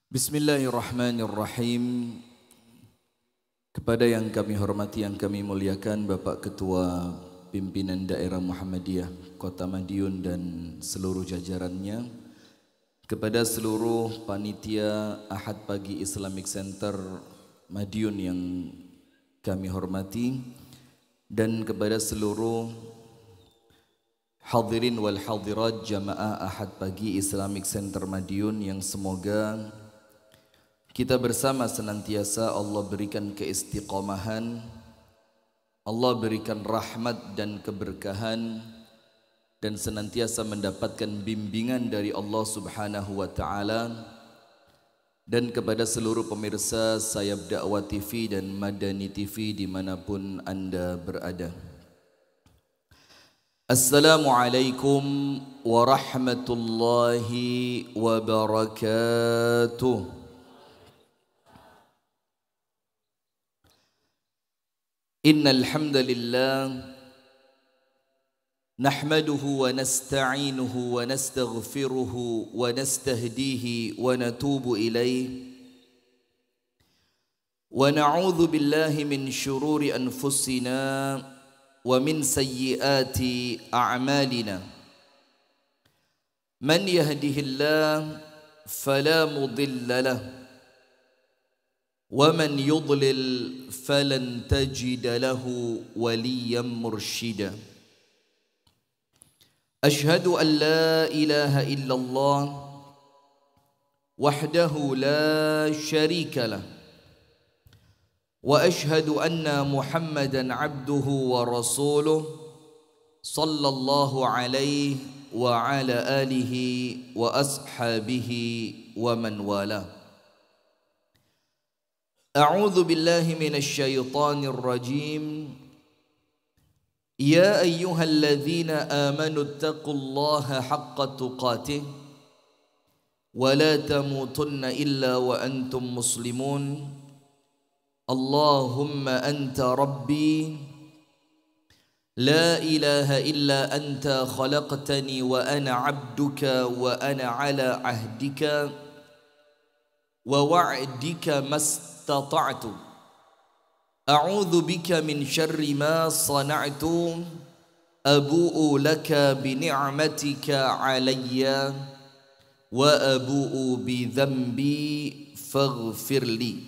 Bismillahirrahmanirrahim. Kepada yang kami hormati, yang kami muliakan, Bapak Ketua Pimpinan Daerah Muhammadiyah Kota Madiun dan seluruh jajarannya, kepada seluruh panitia Ahad Pagi Islamic Center Madiun yang kami hormati, dan kepada seluruh hadirin wal hadirat jamaah Ahad Pagi Islamic Center Madiun yang semoga kita bersama senantiasa Allah berikan keistiqomahan, Allah berikan rahmat dan keberkahan, dan senantiasa mendapatkan bimbingan dari Allah Subhanahu wa Ta'ala. Dan kepada seluruh pemirsa Sayap Dakwah TV dan Madani TV dimanapun Anda berada, Assalamualaikum warahmatullahi wabarakatuh. Innal hamdalillah nahmaduhu wa nasta'inuhu wa nastaghfiruhu wa nastahdihi wa natubu ilayhi wa na'udzu billahi min shururi anfusina wa min sayyiati a'malina. Man yahdihillahu fala mudilla lahu wa man yudlil falan tajida lahu waliyan mursyida. Ashhadu an la ilaha illallah wahdahu la syarika lah wa ashhadu anna Muhammadan abduhu wa rasuluh sallallahu alaihi wa ala alihi wa ashabihi wa man walah. A'udzu billahi minasy syaithanir rajim. Ya ayyuhalladzina amanu taqullaha haqqa tuqatih wa la tamutunna illa wa antum muslimun. Allahumma anta rabbi la ilaha illa anta khalaqtani wa ana 'abduka wa ana 'ala 'ahdika wa wa'dika mastata'tu. A'udzu bika min syarri ma sana'tu. Abu'u laka bi ni'matika 'alayya wa abu'u bi dhanbi faghfir li.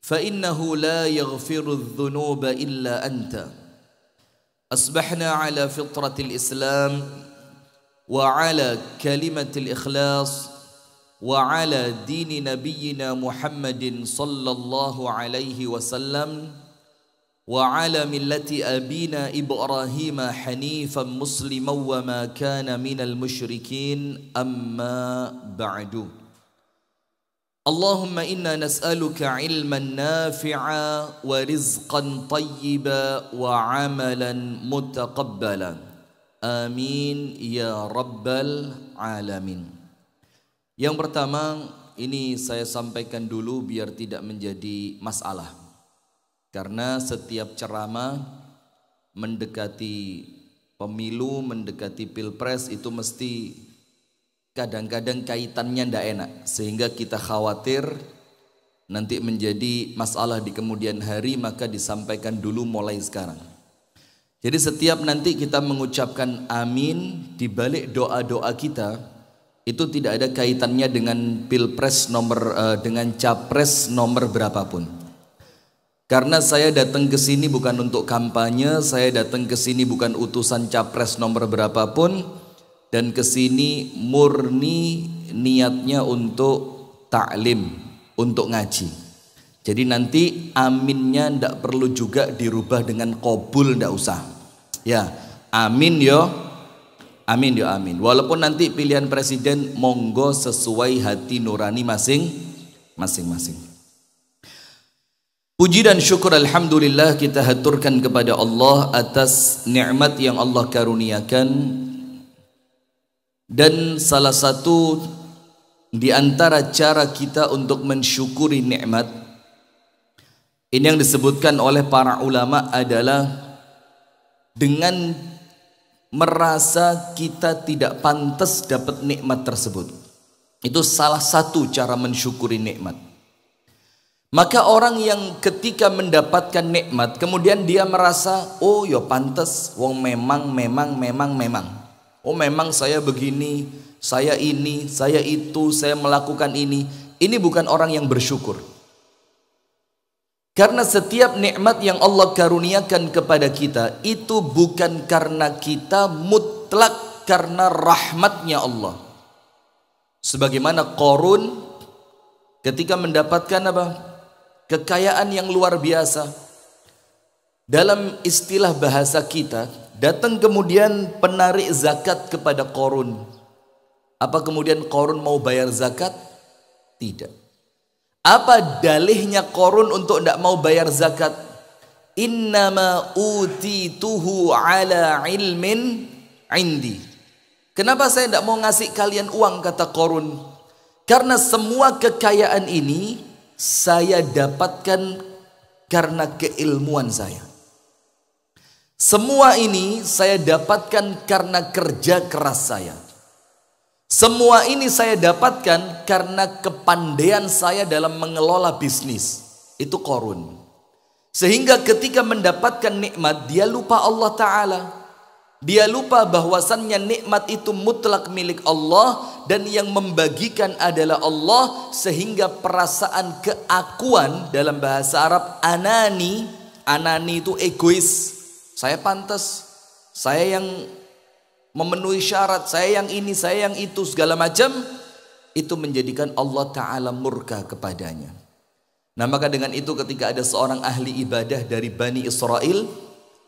Fa innahu la yaghfiru adh-dhunuba illa anta. Asbahna 'ala fitratil Islam wa 'ala kalimatil ikhlas وعلى دين نبينا محمد صلى الله عليه وسلم وعلى ملة أبينا إبراهيم حنيفا مسلما وما كان من المشركين أما بعد. اللهم إنا نسألك علما نافعا ورزقا طيبا وعملا متقبلا آمين يا رب العالمين. Yang pertama, ini saya sampaikan dulu biar tidak menjadi masalah. Karena setiap ceramah mendekati pemilu, mendekati pilpres itu mesti kadang-kadang kaitannya tidak enak. Sehingga kita khawatir nanti menjadi masalah di kemudian hari, maka disampaikan dulu mulai sekarang. Jadi setiap nanti kita mengucapkan amin, di balik doa-doa kita itu tidak ada kaitannya dengan pilpres dengan capres nomor berapapun. Karena saya datang ke sini bukan untuk kampanye, saya datang ke sini bukan utusan capres nomor berapapun, dan ke sini murni niatnya untuk taklim, untuk ngaji. Jadi nanti aminnya ndak perlu juga dirubah dengan qabul, ndak usah. Ya, amin yo. Amin ya amin. Walaupun nanti pilihan presiden monggo sesuai hati nurani masing-masing. Puji dan syukur alhamdulillah kita haturkan kepada Allah atas nikmat yang Allah karuniakan. Dan salah satu di antara cara kita untuk mensyukuri nikmat ini yang disebutkan oleh para ulama adalah dengan merasa kita tidak pantas dapat nikmat tersebut. Itu salah satu cara mensyukuri nikmat. Maka orang yang ketika mendapatkan nikmat kemudian dia merasa, oh ya pantas, wong memang. Oh memang saya begini, saya ini, saya itu, saya melakukan ini. Ini bukan orang yang bersyukur. Karena setiap nikmat yang Allah karuniakan kepada kita itu bukan karena kita, mutlak karena rahmatnya Allah. Sebagaimana Qarun ketika mendapatkan apa? Kekayaan yang luar biasa. Dalam istilah bahasa kita, datang kemudian penarik zakat kepada Qarun. Apa kemudian Qarun mau bayar zakat? Tidak. Apa dalihnya Qarun untuk tidak mau bayar zakat? Innama utituhu ala ilmin indi. Kenapa saya tidak mau ngasih kalian uang, kata Qarun? Karena semua kekayaan ini saya dapatkan karena keilmuan saya. Semua ini saya dapatkan karena kerja keras saya. Semua ini saya dapatkan karena kepandaian saya dalam mengelola bisnis. Itu Qarun. Sehingga ketika mendapatkan nikmat, dia lupa Allah Ta'ala. Dia lupa bahwasannya nikmat itu mutlak milik Allah dan yang membagikan adalah Allah, sehingga perasaan keakuan dalam bahasa Arab anani itu egois. Saya pantas, saya yang memenuhi syarat, saya yang ini, saya yang itu, segala macam, itu menjadikan Allah Ta'ala murka kepadanya. Nah maka dengan itu ketika ada seorang ahli ibadah dari Bani Israel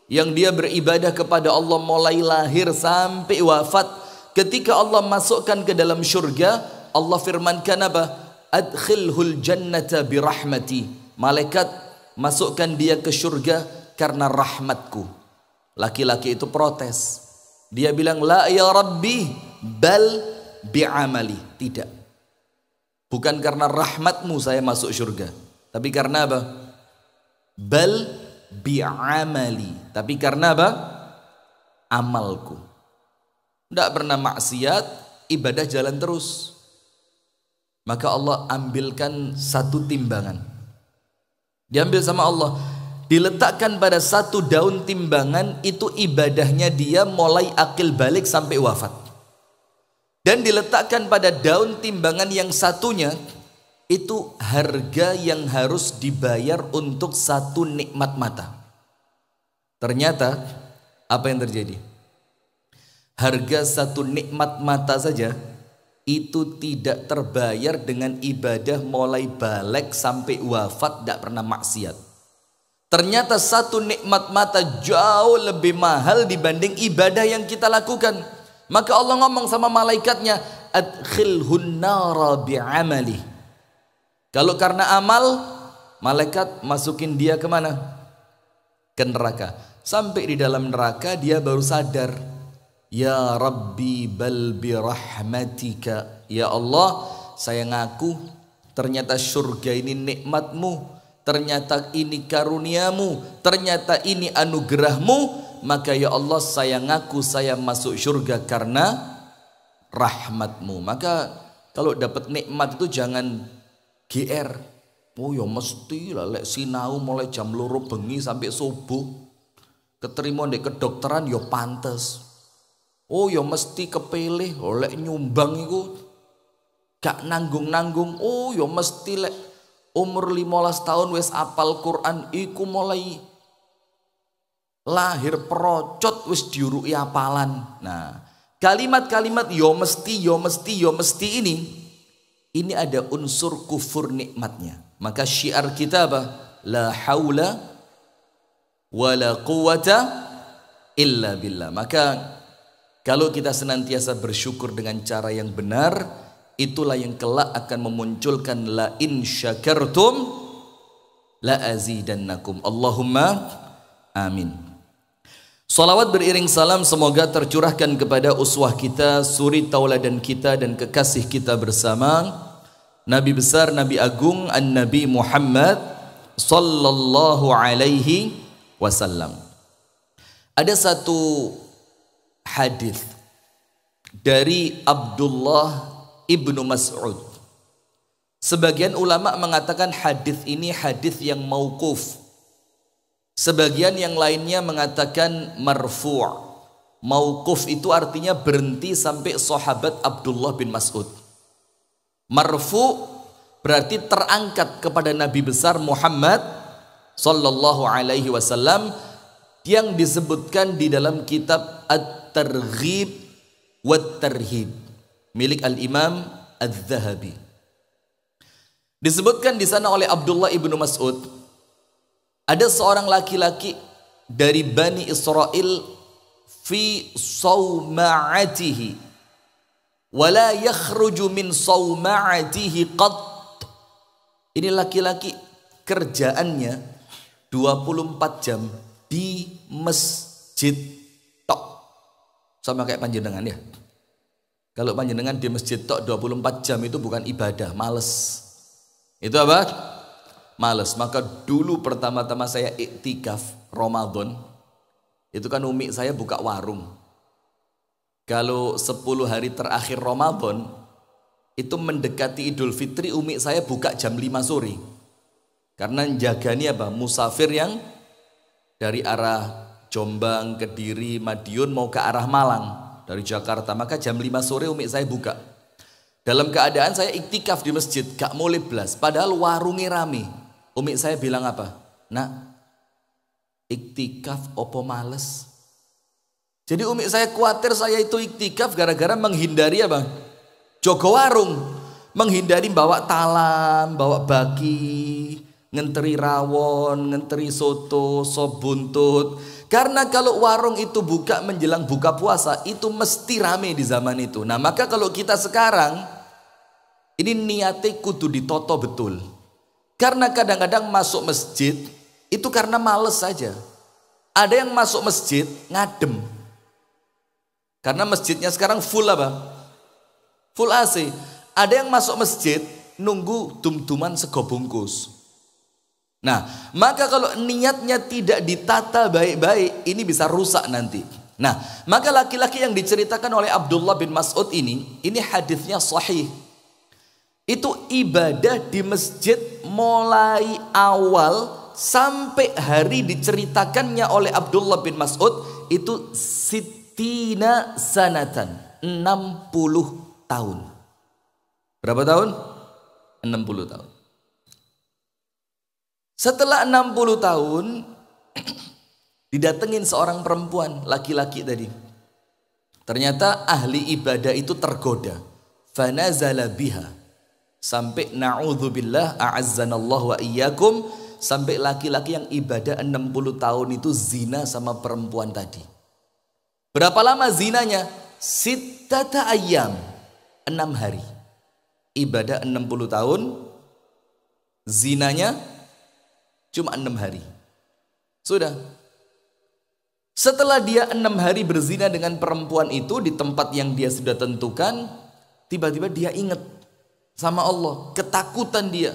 yang dia beribadah kepada Allah mulai lahir sampai wafat, ketika Allah masukkan ke dalam syurga, Allah firmankan apa? Adkhilhul jannata birahmati. Malaikat masukkan dia ke syurga karena rahmatku. Laki-laki itu protes. Dia bilang, la ya Rabbi, bal bi'amali. Tidak. Bukan karena rahmatmu saya masuk syurga, tapi karena apa? Bal bi'amali. Tapi karena apa? Amalku. Tidak pernah maksiat, ibadah jalan terus. Maka Allah ambilkan satu timbangan. Diambil sama Allah. Diletakkan pada satu daun timbangan, itu ibadahnya dia mulai akil balik sampai wafat. Dan diletakkan pada daun timbangan yang satunya, itu harga yang harus dibayar untuk satu nikmat mata. Ternyata apa yang terjadi? Harga satu nikmat mata saja itu tidak terbayar dengan ibadah mulai balik sampai wafat, tidak pernah maksiat. Ternyata satu nikmat mata jauh lebih mahal dibanding ibadah yang kita lakukan. Maka Allah ngomong sama malaikatnya, adkhilhun nara bi'amali. Kalau karena amal, malaikat masukin dia kemana? Ke neraka. Sampai di dalam neraka dia baru sadar, ya Rabbi bal birahmatika. Ya Allah, saya ngaku ternyata surga ini nikmatmu, ternyata ini karuniamu, ternyata ini anugerahmu. Maka ya Allah, saya ngaku saya masuk surga karena rahmatmu. Maka kalau dapat nikmat itu jangan GR. Oh ya mesti lah lek sinau mulai jam 2 bengi sampai subuh. Keterima di kedokteran ya pantes. Oh ya mesti kepilih oleh nyumbang itu gak nanggung-nanggung. Oh ya mesti lek umur 15 tahun wis apal Quran iku mulai lahir perocot wis diuruki apalan. Nah, kalimat-kalimat yo mesti ini ada unsur kufur nikmatnya. Maka syiar kita apa? La haula wala quwata illa billah. Maka kalau kita senantiasa bersyukur dengan cara yang benar, itulah yang kelak akan memunculkan la in syakartum la azidannakum. Allahumma amin. Salawat beriring salam semoga tercurahkan kepada uswah kita, suri tauladan kita dan kekasih kita bersama Nabi besar, Nabi agung, An-Nabi Muhammad sallallahu alaihi wasallam. Ada satu hadis dari Abdullah Ibnu Mas'ud. Sebagian ulama mengatakan hadis ini hadis yang mauquf. Sebagian yang lainnya mengatakan marfu'. Mauquf itu artinya berhenti sampai sahabat Abdullah bin Mas'ud. Marfu' berarti terangkat kepada Nabi besar Muhammad sallallahu alaihi wasallam, yang disebutkan di dalam kitab At-Targhib wat-Tarhib milik Al-Imam Az-Zahabi. Disebutkan di sana oleh Abdullah ibnu Mas'ud, ada seorang laki-laki dari Bani Israel fi sawma'atihi wala yakhruju min sawma'atihi qat. Ini laki-laki kerjaannya 24 jam di masjid tok. Sama kayak panjenengan ya. Kalau panjenengan di masjid tok 24 jam itu bukan ibadah, males. Itu apa? Males. Maka dulu pertama-tama saya iktikaf Ramadan, itu kan umi saya buka warung. Kalau 10 hari terakhir Ramadan, itu mendekati Idul Fitri, umi saya buka jam 5 sore. Karena jagani apa? Musafir yang dari arah Jombang, Kediri, Madiun mau ke arah Malang dari Jakarta. Maka jam 5 sore umi saya buka. Dalam keadaan saya iktikaf di masjid, gak mulai belas. Padahal warungnya rame. Umi saya bilang apa? Nak, iktikaf opo males. Jadi umi saya khawatir saya itu iktikaf gara-gara menghindari apa? Jogo warung, menghindari bawa talam, bawa baki, ngenteri rawon, ngenteri soto, sop buntut. Karena kalau warung itu buka menjelang buka puasa, itu mesti rame di zaman itu. Nah maka kalau kita sekarang, ini niatnya kudu ditoto betul. Karena kadang-kadang masuk masjid itu karena males saja. Ada yang masuk masjid ngadem. Karena masjidnya sekarang full apa? Full AC. Ada yang masuk masjid nunggu dum-duman sego bungkus. Nah, maka kalau niatnya tidak ditata baik-baik, ini bisa rusak nanti. Nah, maka laki-laki yang diceritakan oleh Abdullah bin Mas'ud ini hadisnya sahih. Itu ibadah di masjid mulai awal sampai hari diceritakannya oleh Abdullah bin Mas'ud itu sitina sanatan, 60 tahun. Berapa tahun? 60 tahun. Setelah 60 tahun didatengin seorang perempuan, laki-laki tadi. Ternyata ahli ibadah itu tergoda. Fanazala biha. Sampai na'udzubillah a'azzanallahu wa iyyakum, sampai laki-laki yang ibadah 60 tahun itu zina sama perempuan tadi. Berapa lama zinanya? Sittata ayyam, 6 hari. Ibadah 60 tahun, zinanya cuma 6 hari. Sudah. Setelah dia 6 hari berzina dengan perempuan itu di tempat yang dia sudah tentukan, tiba-tiba dia ingat sama Allah, ketakutan dia,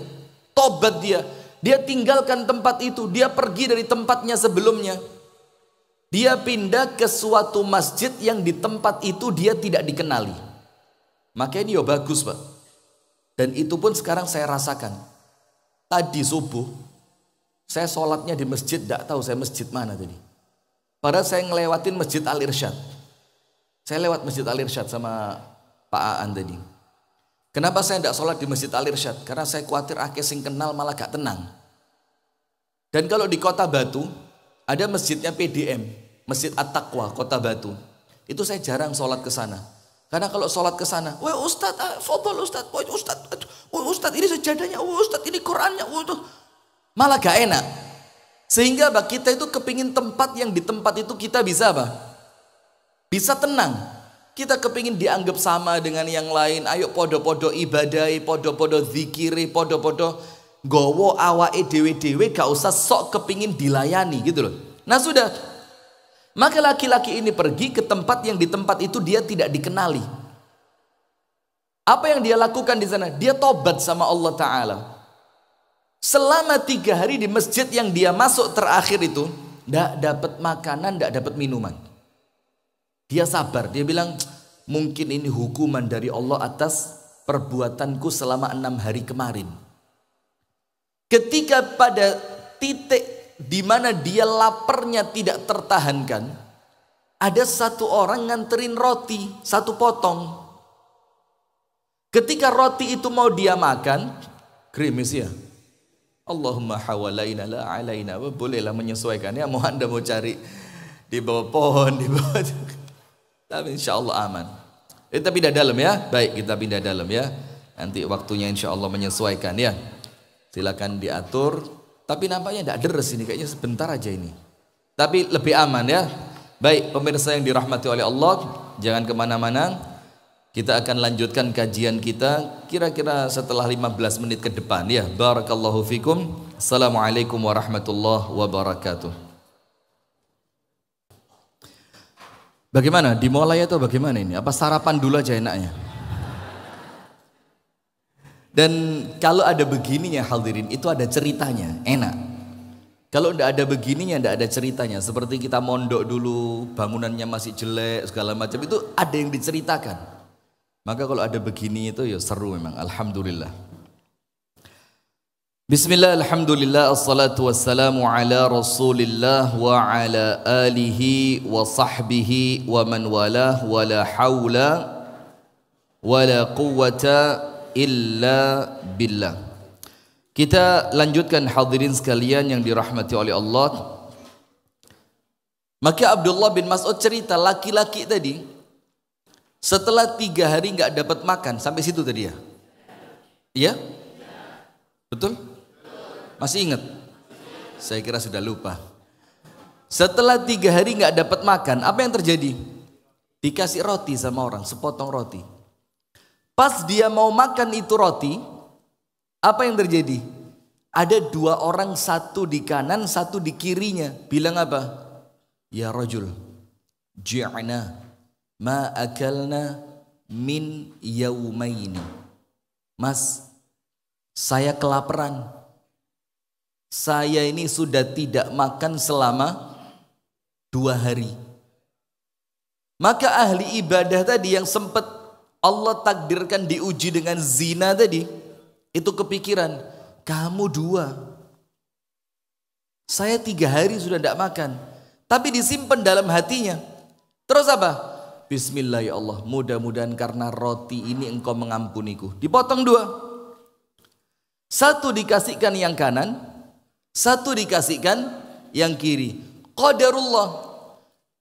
tobat dia tinggalkan tempat itu, dia pergi dari tempatnya sebelumnya, dia pindah ke suatu masjid yang di tempat itu dia tidak dikenali. Makanya ini ya bagus Pak, dan itu pun sekarang saya rasakan. Tadi subuh saya sholatnya di masjid, tidak tahu saya masjid mana tadi, padahal saya ngelewatin masjid Al-Irsyad. Saya lewat masjid Al-Irsyad sama Pak Aan tadi. Kenapa saya tidak sholat di Masjid Al-Irsyad? Karena saya khawatir akeh sing kenal malah gak tenang. Dan kalau di Kota Batu ada masjidnya PDM, Masjid At-Taqwa Kota Batu. Itu saya jarang sholat ke sana. Karena kalau sholat ke sana, wah Ustadz, fadhol Ustadz, wah Ustadz ini sejadahnya, wah Ustadz ini Qurannya, malah gak enak. Sehingga kita itu kepingin tempat yang di tempat itu kita bisa apa? Bisa tenang. Kita kepingin dianggap sama dengan yang lain. Ayo podo-podo ibadai, podo-podo zikiri, podo-podo gowo awae dewe-dewe, gak usah sok kepingin dilayani gitu loh. Nah sudah. Maka laki-laki ini pergi ke tempat yang di tempat itu dia tidak dikenali. Apa yang dia lakukan di sana? Dia tobat sama Allah Ta'ala. Selama 3 hari di masjid yang dia masuk terakhir itu, tidak dapat makanan, tidak dapat minuman. Dia sabar, dia bilang mungkin ini hukuman dari Allah atas perbuatanku selama 6 hari kemarin. Ketika pada titik di mana dia laparnya tidak tertahankan, ada satu orang nganterin roti 1 potong. Ketika roti itu mau dia makan, gerimis ya. Allahumma hawalaina la alaina. Bolehlah menyesuaikan ya, mau Anda mau cari di bawah pohon, di bawah. Tapi insya Allah aman. Kita pindah dalam ya. Baik, kita pindah dalam ya. Nanti waktunya insya Allah menyesuaikan ya. Silakan diatur. Tapi nampaknya tidak deres ini, kayaknya sebentar aja ini. Tapi lebih aman ya. Baik, pemirsa yang dirahmati oleh Allah, jangan kemana-mana. Kita akan lanjutkan kajian kita kira-kira setelah 15 menit ke depan ya. Barakallahu fikum. Assalamualaikum warahmatullahi wabarakatuh. Bagaimana? Dimulai atau bagaimana ini? Apa sarapan dulu aja enaknya? Dan kalau ada begininya hadirin, itu ada ceritanya, enak. Kalau tidak ada begininya, tidak ada ceritanya. Seperti kita mondok dulu, bangunannya masih jelek, segala macam, itu ada yang diceritakan. Maka kalau ada begini itu ya seru memang. Alhamdulillah. Bismillah, alhamdulillah, assalatu wassalamu ala rasulillah wa ala alihi wa sahbihi wa man walah wa la hawla wa la quwwata illa billah. Kita lanjutkan hadirin sekalian yang dirahmati oleh Allah. Maka Abdullah bin Mas'ud cerita laki-laki tadi setelah 3 hari nggak dapat makan, sampai situ tadi ya? Iya? Betul? Masih ingat? Saya kira sudah lupa. Setelah 3 hari nggak dapat makan, apa yang terjadi? Dikasih roti sama orang, sepotong roti. Pas dia mau makan itu roti, apa yang terjadi? Ada 2 orang, satu di kanan, satu di kirinya. Bilang apa? Ya rajul, ji'na ma akalna min yaumaini. Mas, saya kelaparan. Saya ini sudah tidak makan selama 2 hari. Maka ahli ibadah tadi yang sempat Allah takdirkan diuji dengan zina tadi, itu kepikiran, kamu 2, saya 3 hari sudah tidak makan. Tapi disimpan dalam hatinya. Terus apa? Bismillah ya Allah, mudah-mudahan karena roti ini engkau mengampuniku. Dipotong 2. Satu dikasihkan yang kanan, satu dikasihkan yang kiri. Qadarullah.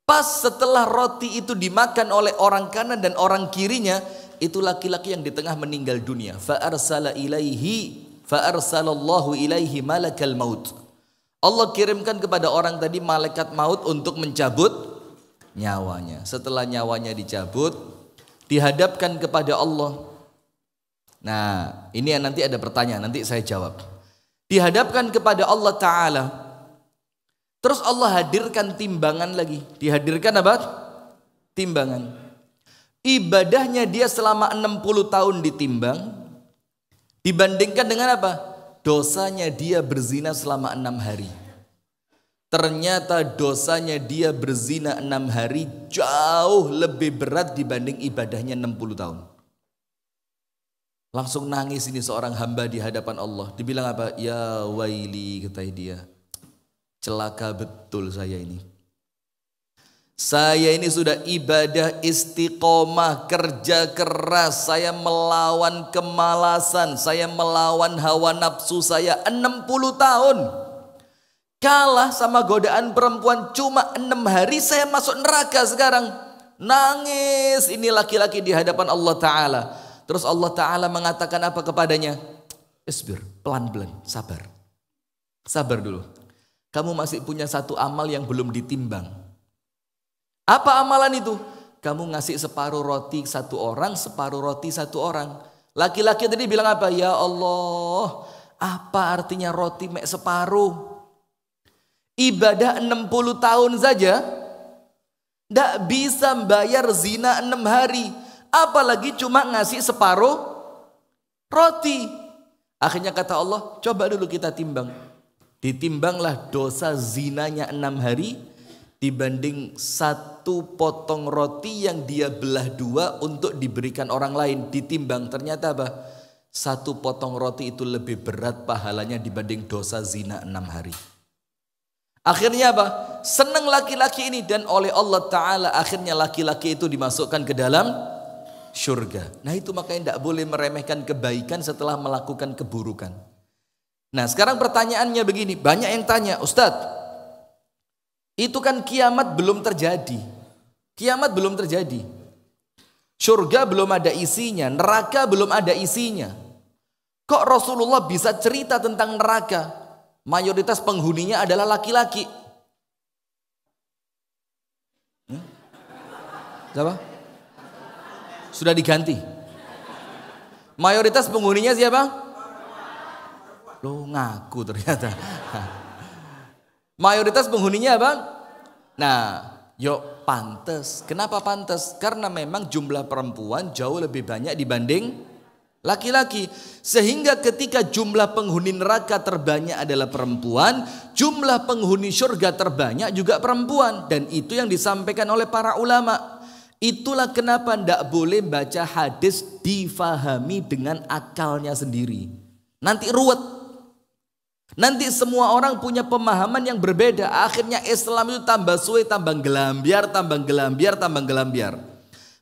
Pas setelah roti itu dimakan oleh orang kanan dan orang kirinya, itu laki-laki yang di tengah meninggal dunia. Fa'arsalallahu ilaihi malakal maut. Allah kirimkan kepada orang tadi malaikat maut untuk mencabut nyawanya. Setelah nyawanya dicabut, dihadapkan kepada Allah. Nah, ini yang nanti ada pertanyaan, nanti saya jawab. Dihadapkan kepada Allah Ta'ala. Terus Allah hadirkan timbangan lagi. Dihadirkan apa? Timbangan. Ibadahnya dia selama 60 tahun ditimbang. Dibandingkan dengan apa? Dosanya dia berzina selama 6 hari. Ternyata dosanya dia berzina 6 hari jauh lebih berat dibanding ibadahnya 60 tahun. Langsung nangis ini seorang hamba di hadapan Allah. Dibilang apa? Ya waili, kata dia. Celaka betul saya ini. Saya ini sudah ibadah istiqomah, kerja keras. Saya melawan kemalasan. Saya melawan hawa nafsu saya 60 tahun. Kalah sama godaan perempuan cuma 6 hari saya masuk neraka sekarang. Nangis ini laki-laki di hadapan Allah Ta'ala. Terus Allah Ta'ala mengatakan apa kepadanya? Isbir, pelan-pelan, sabar. Sabar dulu. Kamu masih punya satu amal yang belum ditimbang. Apa amalan itu? Kamu ngasih separuh roti 1 orang, separuh roti 1 orang. Laki-laki tadi bilang apa? Ya Allah, apa artinya roti mek separuh? Ibadah 60 tahun saja tidak bisa membayar zina 6 hari. Apalagi cuma ngasih separuh roti. Akhirnya kata Allah, coba dulu kita timbang. Ditimbanglah dosa zinanya 6 hari dibanding satu potong roti yang dia belah dua untuk diberikan orang lain. Ditimbang ternyata apa? Satu potong roti itu lebih berat pahalanya dibanding dosa zina 6 hari. Akhirnya apa? Senang laki-laki ini, dan oleh Allah Ta'ala akhirnya laki-laki itu dimasukkan ke dalam surga. Nah itu makanya tidak boleh meremehkan kebaikan setelah melakukan keburukan. Nah sekarang pertanyaannya begini, banyak yang tanya, Ustadz, itu kan kiamat belum terjadi. Kiamat belum terjadi. Surga belum ada isinya, neraka belum ada isinya. Kok Rasulullah bisa cerita tentang neraka? Mayoritas penghuninya adalah laki-laki. Siapa? Sudah diganti. Mayoritas penghuninya siapa? Loh ngaku ternyata. Mayoritas penghuninya apa? Nah, yuk pantes. Kenapa pantes? Karena memang jumlah perempuan jauh lebih banyak dibanding laki-laki. Sehingga ketika jumlah penghuni neraka terbanyak adalah perempuan, jumlah penghuni surga terbanyak juga perempuan. Dan itu yang disampaikan oleh para ulama. Itulah kenapa tidak boleh baca hadis difahami dengan akalnya sendiri. Nanti ruwet. Nanti semua orang punya pemahaman yang berbeda. Akhirnya Islam itu tambah suwe, tambah gelambiar, tambah gelambiar, tambah gelambiar.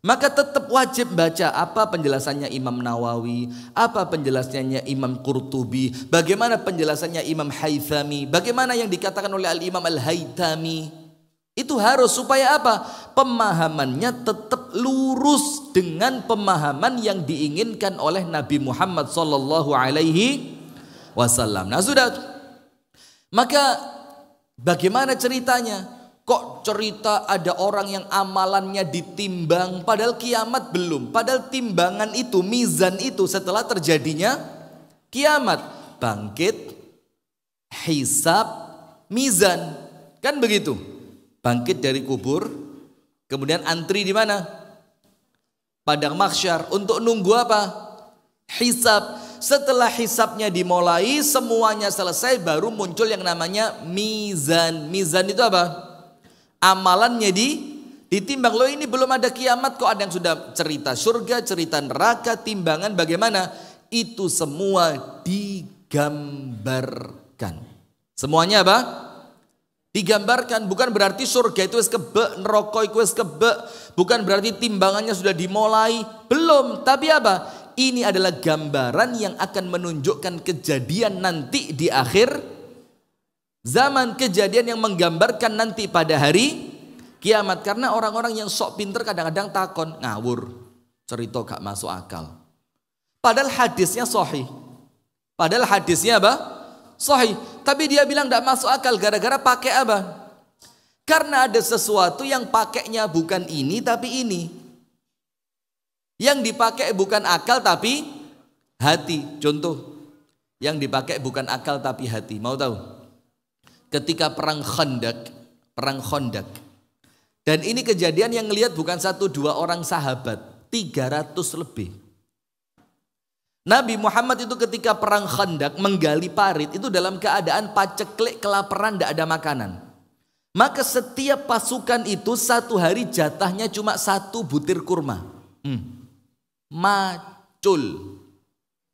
Maka tetap wajib baca apa penjelasannya Imam Nawawi, apa penjelasannya Imam Qurtubi, bagaimana penjelasannya Imam Haythami, bagaimana yang dikatakan oleh Al-Imam Al-Haythami. Itu harus supaya apa? Pemahamannya tetap lurus dengan pemahaman yang diinginkan oleh Nabi Muhammad sallallahu alaihi wasallam. Nah sudah, maka bagaimana ceritanya? Kok cerita ada orang yang amalannya ditimbang padahal kiamat belum? Padahal timbangan itu, mizan itu setelah terjadinya kiamat. Bangkit, hisab, mizan. Kan begitu. Bangkit dari kubur, kemudian antri di mana? Padang mahsyar untuk nunggu apa? Hisab. Setelah hisabnya dimulai, semuanya selesai, baru muncul yang namanya mizan. Mizan itu apa? Amalannya ditimbang. Loh ini belum ada kiamat kok ada yang sudah cerita surga, cerita neraka, timbangan bagaimana? Itu semua digambarkan. Semuanya apa? Digambarkan. Bukan berarti surga itu wis kebek, neraka itu wis kebek. Bukan berarti timbangannya sudah dimulai. Belum. Tapi apa? Ini adalah gambaran yang akan menunjukkan kejadian nanti di akhir zaman, kejadian yang menggambarkan nanti pada hari kiamat. Karena orang-orang yang sok pinter kadang-kadang takon, ngawur, cerita gak masuk akal. Padahal hadisnya sahih. Padahal hadisnya apa? Sahih. Tapi dia bilang gak masuk akal gara-gara pakai apa? Karena ada sesuatu yang pakainya bukan ini tapi ini. Yang dipakai bukan akal tapi hati. Contoh, yang dipakai bukan akal tapi hati. Mau tahu? Ketika perang Khandaq. Dan ini kejadian yang ngelihat bukan 1-2 orang sahabat, 300 lebih. Nabi Muhammad itu ketika perang Khandaq menggali parit itu dalam keadaan paceklik, kelaparan, tidak ada makanan. Maka setiap pasukan itu satu hari jatahnya cuma 1 butir kurma. Macul.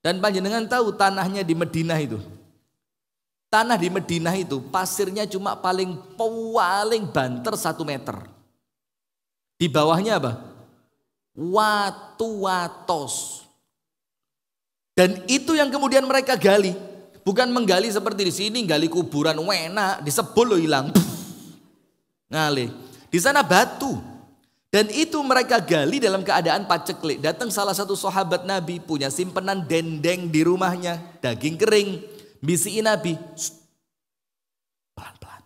Dan panjenengan tahu tanahnya di Madinah itu. Tanah di Madinah itu pasirnya cuma paling banter 1 meter. Di bawahnya apa? Watu watos. Dan itu yang kemudian mereka gali. Bukan menggali seperti di sini, gali kuburan enak, disebul lo hilang. Ngalih. Di sana batu. Dan itu mereka gali dalam keadaan paceklik. Datang salah satu sahabat Nabi punya simpenan dendeng di rumahnya, daging kering. Bisiin Nabi, pelan-pelan,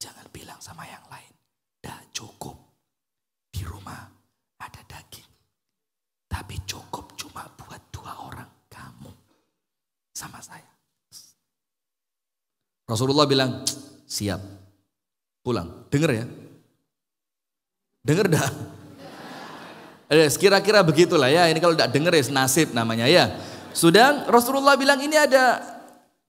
jangan bilang sama yang lain, dah cukup, di rumah ada daging, tapi cukup cuma buat 2 orang, kamu sama saya. Rasulullah bilang, siap, pulang, denger ya, denger dah. Kira-kira begitulah ya, ini kalau tidak denger ya nasib namanya ya. Sudah Rasulullah bilang ini ada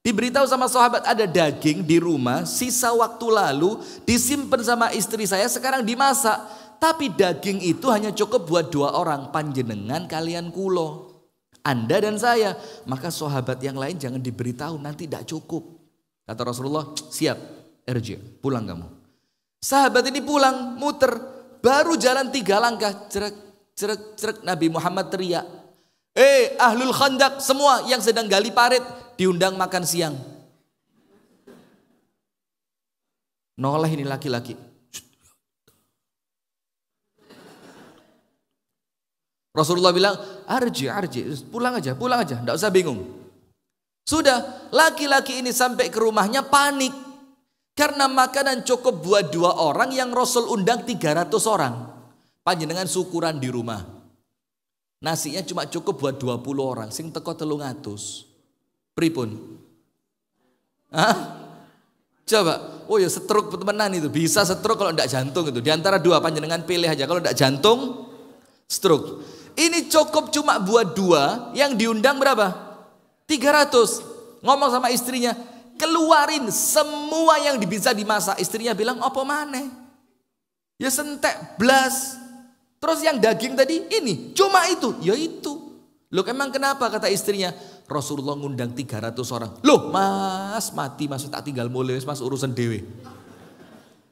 Diberitahu sama sahabat ada daging di rumah, sisa waktu lalu disimpan sama istri saya, sekarang dimasak. Tapi daging itu hanya cukup buat 2 orang, panjenengan kalian kulo, Anda dan saya. Maka sahabat yang lain jangan diberitahu, nanti tidak cukup. Kata Rasulullah, siap, irji, pulang kamu. Sahabat ini pulang, muter, baru jalan 3 langkah, cerek, Nabi Muhammad teriak, ahlul khandak, semua yang sedang gali parit, diundang makan siang. Noleh ini laki-laki. Rasulullah bilang, arji, pulang aja, enggak usah bingung. Sudah, laki-laki ini sampai ke rumahnya panik. Karena makanan cukup buat 2 orang yang Rasul undang 300 orang. Panjenengan syukuran di rumah. Nasinya cuma cukup buat 20 orang, sing teko 300. Pripun? Hah? Coba, oh ya stroke temenan itu, bisa stroke kalau enggak jantung itu. Di antara 2 panjenengan pilih aja, kalau enggak jantung, stroke. Ini cukup cuma buat 2, yang diundang berapa? 300. Ngomong sama istrinya, keluarin semua yang bisa dimasak. Istrinya bilang, apa maneh? Ya sentek, blas. Terus yang daging tadi ini, cuma itu, ya itu. Loh emang kenapa, kata istrinya? Rasulullah ngundang 300 orang. Loh mas, mati mas, tak tinggal mulai mas, urusan dewe.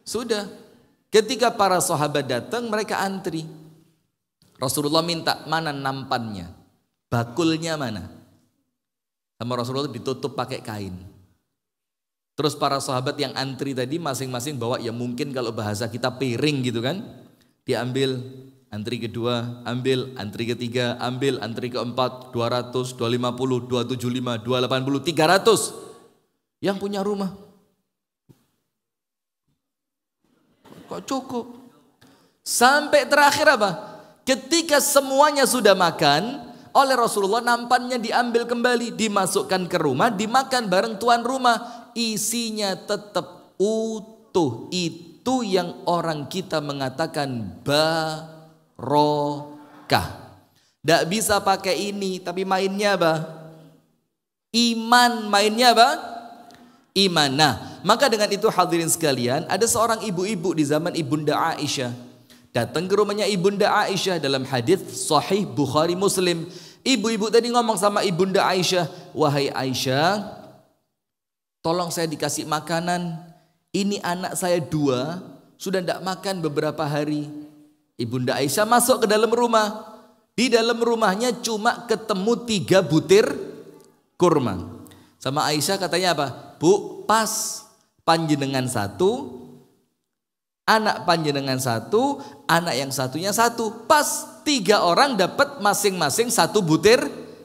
Sudah, ketika para sahabat datang, mereka antri. Rasulullah minta, mana nampannya, bakulnya mana? Sama Rasulullah ditutup pakai kain. Terus para sahabat yang antri tadi masing-masing bawa, ya mungkin kalau bahasa kita piring gitu kan. Diambil, antri kedua, ambil, antri ketiga, ambil, antri keempat, 200, 250, 275, 280, 300. Yang punya rumah, kok cukup? Sampai terakhir apa? Ketika semuanya sudah makan, oleh Rasulullah nampannya diambil kembali, dimasukkan ke rumah, dimakan bareng tuan rumah. Isinya tetap utuh. Itu yang orang kita mengatakan barokah. Tidak bisa pakai ini, tapi mainnya apa? Iman, mainnya apa? Iman. Nah, maka dengan itu hadirin sekalian, ada seorang ibu-ibu di zaman Ibunda Aisyah datang ke rumahnya Ibunda Aisyah dalam hadis sahih Bukhari Muslim. Ibu-ibu tadi ngomong sama Ibunda Aisyah, wahai Aisyah, tolong saya dikasih makanan. Ini anak saya 2 sudah tidak makan beberapa hari. Ibunda Aisyah masuk ke dalam rumah. Di dalam rumahnya cuma ketemu 3 butir kurma. Sama Aisyah katanya apa? Bu, pas, panjenengan 1, anak panjenengan 1, anak yang satunya 1. Pas 3 orang dapat masing-masing 1 butir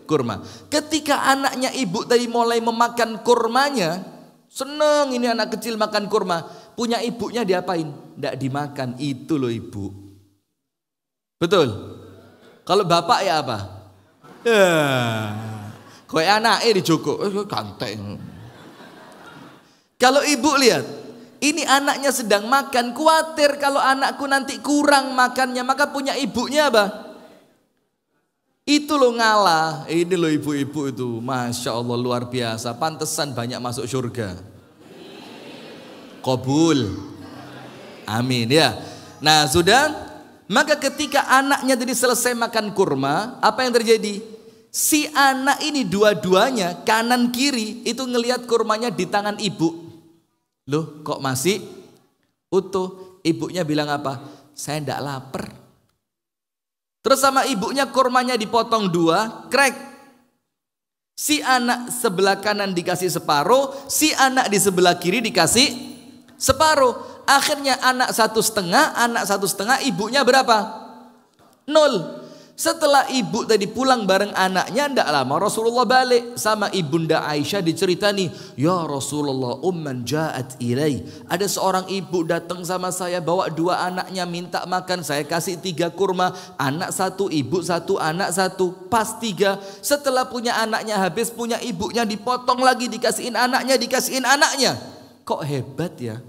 kurma. Ketika anaknya ibu tadi mulai memakan kurmanya, seneng ini anak kecil makan kurma, punya ibunya diapain? Tidak dimakan. Itu loh ibu. Betul? Kalau bapak ya apa? Kowe anaknya dijoko, ganteng. Kalau ibu lihat, ini anaknya sedang makan, khawatir kalau anakku nanti kurang makannya, maka punya ibunya apa? Itu loh ngalah. Ini loh ibu-ibu itu, Masya Allah luar biasa. Pantesan banyak masuk surga. Qabul. Amin ya. Nah sudah, maka ketika anaknya tadi selesai makan kurma, apa yang terjadi? Si anak ini dua-duanya kanan kiri itu ngelihat kurmanya di tangan ibu. Loh kok masih utuh? Ibunya bilang apa? Saya tidak lapar. Terus sama ibunya kurmanya dipotong 2, krek. Si anak sebelah kanan dikasih separuh, si anak di sebelah kiri dikasih separuh. Akhirnya anak 1,5, anak 1,5, ibunya berapa? 0. Setelah ibu tadi pulang bareng anaknya, tidak lama Rasulullah balik. Sama Ibunda Aisyah diceritani, ya Rasulullah, umman ja'at ilai. Ada seorang ibu datang sama saya, bawa 2 anaknya minta makan. Saya kasih 3 kurma, anak 1, ibu 1, anak 1, pas 3. Setelah punya anaknya habis, punya ibunya dipotong lagi, dikasihin anaknya. Kok hebat ya?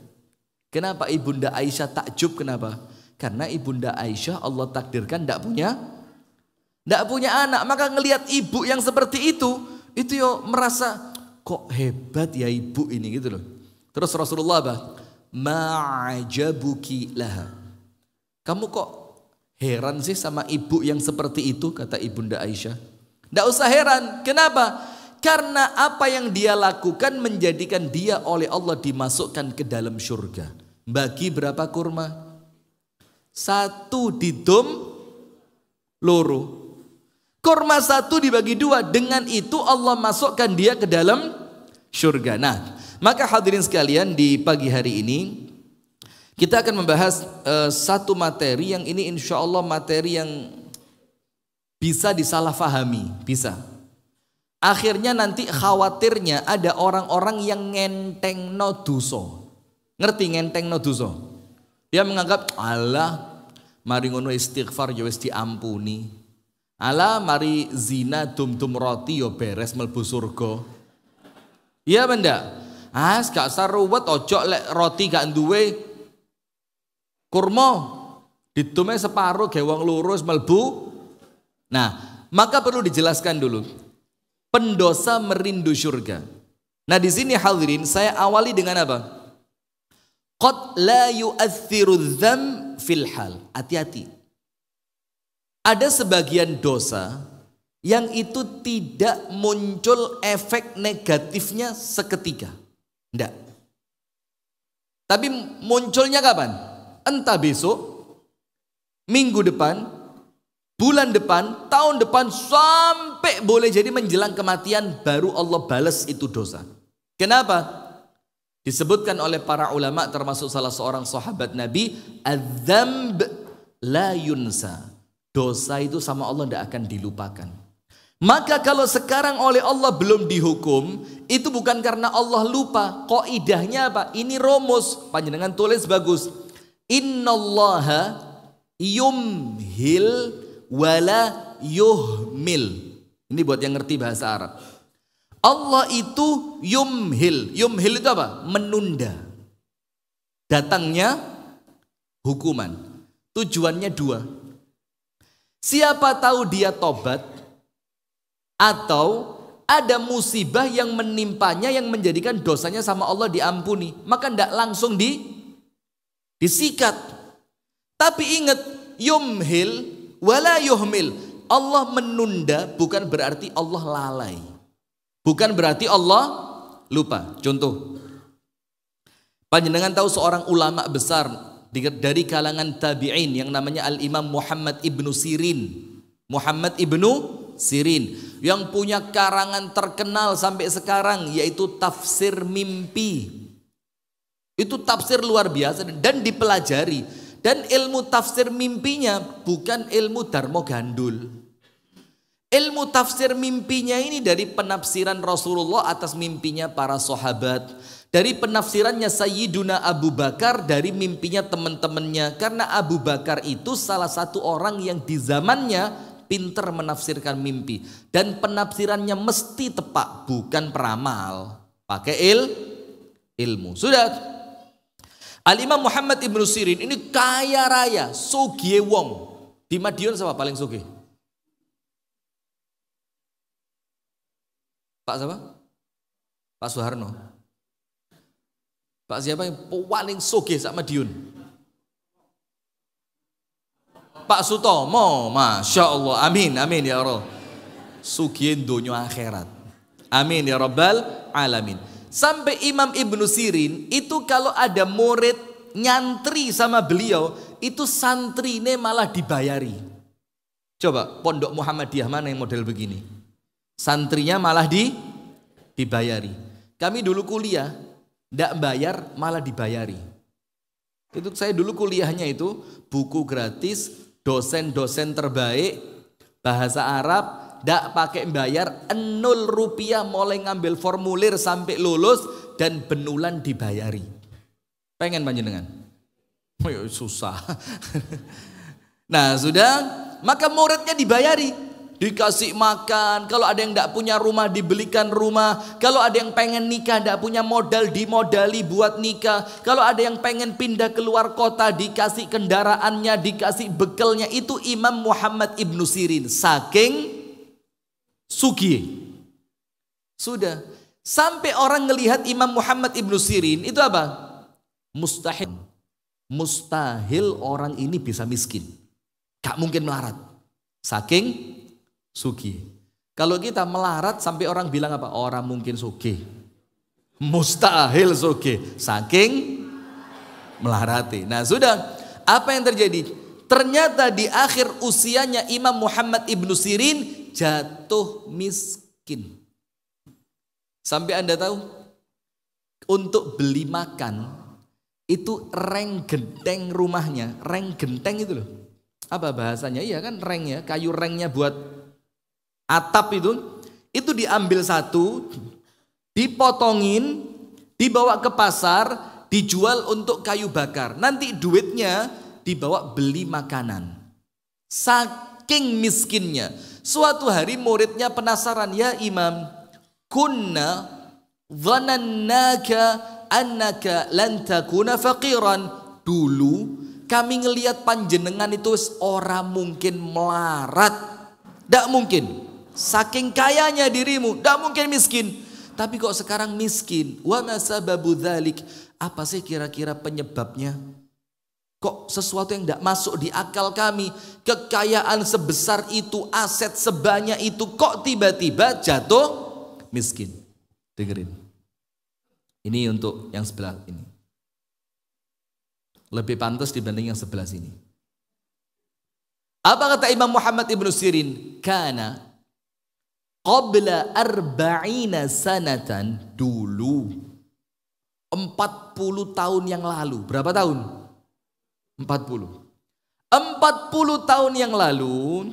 Kenapa Ibunda Aisyah takjub? Kenapa? Karena Ibunda Aisyah Allah takdirkan tidak punya anak. Maka ngelihat ibu yang seperti itu yo merasa kok hebat ya ibu ini gitu loh. Terus Rasulullah apa? Ma'ajabuki laha. Kamu kok heran sih sama ibu yang seperti itu, kata Ibunda Aisyah. Tidak usah heran. Kenapa? Karena apa yang dia lakukan menjadikan dia oleh Allah dimasukkan ke dalam surga. Bagi berapa kurma? 1 didum loro. Kurma 1 dibagi 2. Dengan itu Allah masukkan dia ke dalam surga. Nah, maka hadirin sekalian, di pagi hari ini kita akan membahas satu materi yang ini insya Allah materi yang bisa disalahfahami. Bisa. Akhirnya nanti khawatirnya ada orang-orang yang ngentengno dosa. Ngerti ngentengno dosa? Dia menganggap Allah mari ngono istighfar ya wis diampuni. Ala mari zina dum-dum roti yo beres mlebu surga. Iya benda. Gak saruwet ojo lek roti gak duwe kurma. Ditume separuh ge wong lurus mlebu. Nah, maka perlu dijelaskan dulu. Pendosa merindu surga. Nah, di sini hadirin saya awali dengan apa? Qad la yu'athiru dzam fil hal. Hati-hati. Ada sebagian dosa yang itu tidak muncul efek negatifnya seketika. Tidak. Tapi munculnya kapan? Entah besok, minggu depan, bulan depan, tahun depan, sampai boleh jadi menjelang kematian baru Allah balas itu dosa. Kenapa? Disebutkan oleh para ulama termasuk salah seorang sahabat Nabi, adzamb la yunsa. Dosa itu sama Allah tidak akan dilupakan. Maka kalau sekarang oleh Allah belum dihukum, itu bukan karena Allah lupa. Qaidahnya apa? Ini rumus. Panjenengan tulis bagus. Innallaha yumhil wala yuhmil. Ini buat yang ngerti bahasa Arab. Allah itu yumhil. Yumhil itu apa? Menunda datangnya hukuman. Tujuannya 2. Siapa tahu dia tobat atau ada musibah yang menimpanya yang menjadikan dosanya sama Allah diampuni, maka tidak langsung disikat. Tapi ingat, yumhil wala yuhmil. Allah menunda bukan berarti Allah lalai. Bukan berarti Allah lupa. Contoh, panjenengan tahu seorang ulama besar dari kalangan tabi'in yang namanya Al-Imam Muhammad ibnu Sirin. Muhammad ibnu Sirin yang punya karangan terkenal sampai sekarang yaitu tafsir mimpi. Itu tafsir luar biasa dan dipelajari. Dan ilmu tafsir mimpinya bukan ilmu Darmo Gandul. Ilmu tafsir mimpinya ini dari penafsiran Rasulullah atas mimpinya para sahabat. Dari penafsirannya Sayyiduna Abu Bakar dari mimpinya teman-temannya. Karena Abu Bakar itu salah satu orang yang di zamannya pintar menafsirkan mimpi. Dan penafsirannya mesti tepat, bukan peramal. Pakai ilmu. Sudah. Al-Imam Muhammad ibnu Sirin ini kaya raya, sugih wong. Di Madiun siapa paling sugih? Pak siapa? Pak Soeharno. Pak siapa yang paling sugih sak Madiun? Pak Sutomo. Masya Allah. Amin, amin ya Allah. Sugih dunia akhirat. Amin ya Rabbal alamin. Sampai Imam Ibnu Sirin itu kalau ada murid nyantri sama beliau, itu santrine malah dibayari. Coba pondok Muhammadiyah mana yang model begini? Santrinya malah dibayari. Kami dulu kuliah tidak bayar malah dibayari. Itu saya dulu kuliahnya itu buku gratis, dosen-dosen terbaik, bahasa Arab, tidak pakai bayar, 0 rupiah mulai ngambil formulir sampai lulus dan benulan dibayari. Pengen panjenengan? Susah. Nah sudah, maka muridnya dibayari. Dikasih makan, kalau ada yang tidak punya rumah dibelikan rumah, kalau ada yang pengen nikah tidak punya modal dimodali buat nikah, kalau ada yang pengen pindah keluar kota dikasih kendaraannya, dikasih bekalnya. Itu Imam Muhammad ibnu Sirin saking sugih. Sudah Sampai orang ngelihat Imam Muhammad Ibnu Sirin itu apa? Mustahil. Mustahil orang ini bisa miskin. Gak mungkin melarat. Saking sugih. Kalau kita melarat sampai orang bilang apa? Orang mungkin sugih. Mustahil sugih. Saking melarati. Nah sudah. Apa yang terjadi? Ternyata di akhir usianya Imam Muhammad Ibnu Sirin jatuh miskin. Sampai Anda tahu, untuk beli makan itu reng genteng rumahnya, reng genteng itu loh. Apa bahasanya? Iya kan reng ya, kayu rengnya buat atap itu diambil satu, dipotongin, dibawa ke pasar, dijual untuk kayu bakar. Nanti duitnya dibawa beli makanan. Saking miskinnya. Suatu hari muridnya penasaran, ya Imam, kunna dhanannaka annaka lan takuna faqiran. Dulu kami ngelihat panjenengan itu ora mungkin melarat. Ndak mungkin. Saking kayanya dirimu, ndak mungkin miskin. Tapi kok sekarang miskin? Wa ma sababu dzalik? Apa sih kira-kira penyebabnya? Kok sesuatu yang tidak masuk di akal kami, kekayaan sebesar itu, aset sebanyak itu, kok tiba-tiba jatuh miskin. Dengerin. Ini untuk yang sebelah ini. Lebih pantas dibanding yang sebelah sini. Apa kata Imam Muhammad Ibnu Sirin? Kana qabla arba'ina sanatan, dulu 40 tahun yang lalu. Berapa tahun? 40 tahun yang lalu,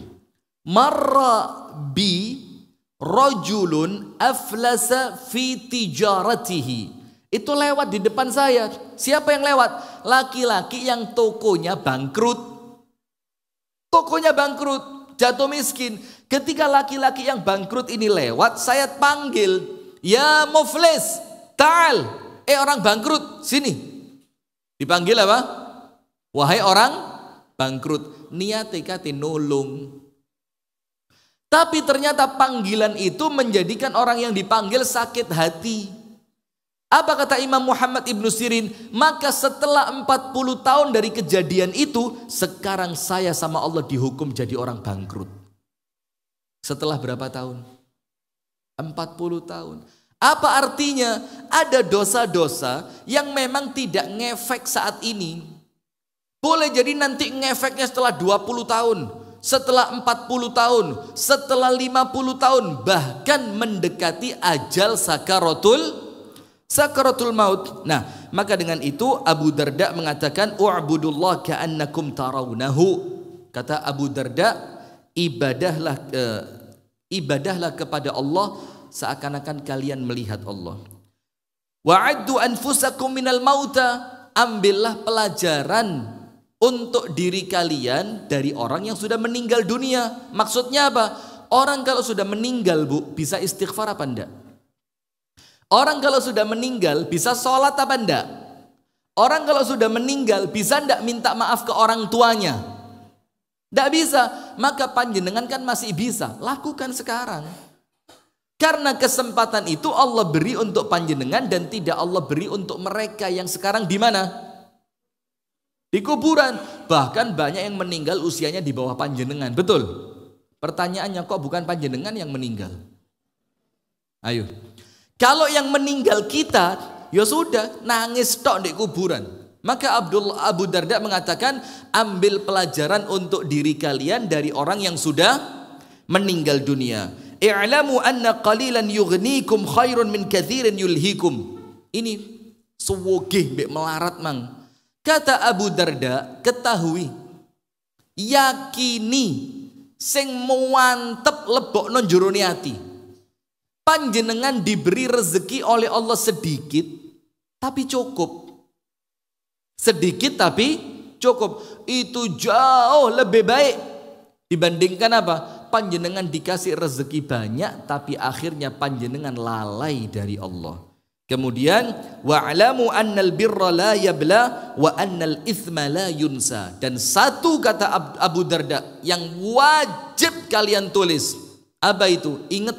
marra bi rajulun aflasa fi tijaratihi. Itu lewat di depan saya. Siapa yang lewat? Laki-laki yang tokonya bangkrut. Tokonya bangkrut, jatuh miskin. Ketika laki-laki yang bangkrut ini lewat, saya panggil, ya muflis, ta'al. Orang bangkrut, sini. Dipanggil apa? Wahai orang bangkrut, niat kate nulung. Tapi ternyata panggilan itu menjadikan orang yang dipanggil sakit hati. Apa kata Imam Muhammad Ibnu Sirin? Maka setelah 40 tahun dari kejadian itu, sekarang saya sama Allah dihukum jadi orang bangkrut. Setelah berapa tahun? 40 tahun. Apa artinya? Ada dosa-dosa yang memang tidak ngefek saat ini. Boleh jadi nanti ngefeknya setelah 20 tahun, setelah 40 tahun, setelah 50 tahun, bahkan mendekati ajal sakaratul maut. Nah, maka dengan itu Abu Darda mengatakan, u'budullah ka'annakum tarawnahu. Kata Abu Darda, ibadahlah kepada Allah seakan-akan kalian melihat Allah. Wa'addu anfusakum minal mauta. Ambillah pelajaran untuk diri kalian dari orang yang sudah meninggal dunia. Maksudnya apa? Orang kalau sudah meninggal, Bu, bisa istighfar apa enggak? Orang kalau sudah meninggal bisa sholat apa enggak? Orang kalau sudah meninggal bisa enggak minta maaf ke orang tuanya? Enggak bisa. Maka panjenengan kan masih bisa. Lakukan sekarang. Karena kesempatan itu Allah beri untuk panjenengan dan tidak Allah beri untuk mereka yang sekarang di mana? Di kuburan. Bahkan banyak yang meninggal usianya di bawah panjenengan. Betul? Pertanyaannya, kok bukan panjenengan yang meninggal? Ayo. Kalau yang meninggal kita, ya sudah, nangis tok di kuburan. Maka Abu Darda mengatakan, ambil pelajaran untuk diri kalian dari orang yang sudah meninggal dunia. I'lamu anna qalilan yughnikum khairun min katsirin yulhikum. Ini suwogih mbek melarat mang. Kata Abu Darda, ketahui, yakini, sing mantep lebokno njero ati. Panjenengan diberi rezeki oleh Allah sedikit tapi cukup. Sedikit tapi cukup. Itu jauh lebih baik dibandingkan apa? Panjenengan dikasih rezeki banyak tapi akhirnya panjenengan lalai dari Allah. Kemudian wa'lamu annal birra la yabla wa annal itsma la yunsa. Dan satu kata Abu Darda yang wajib kalian tulis. Apa itu? Ingat,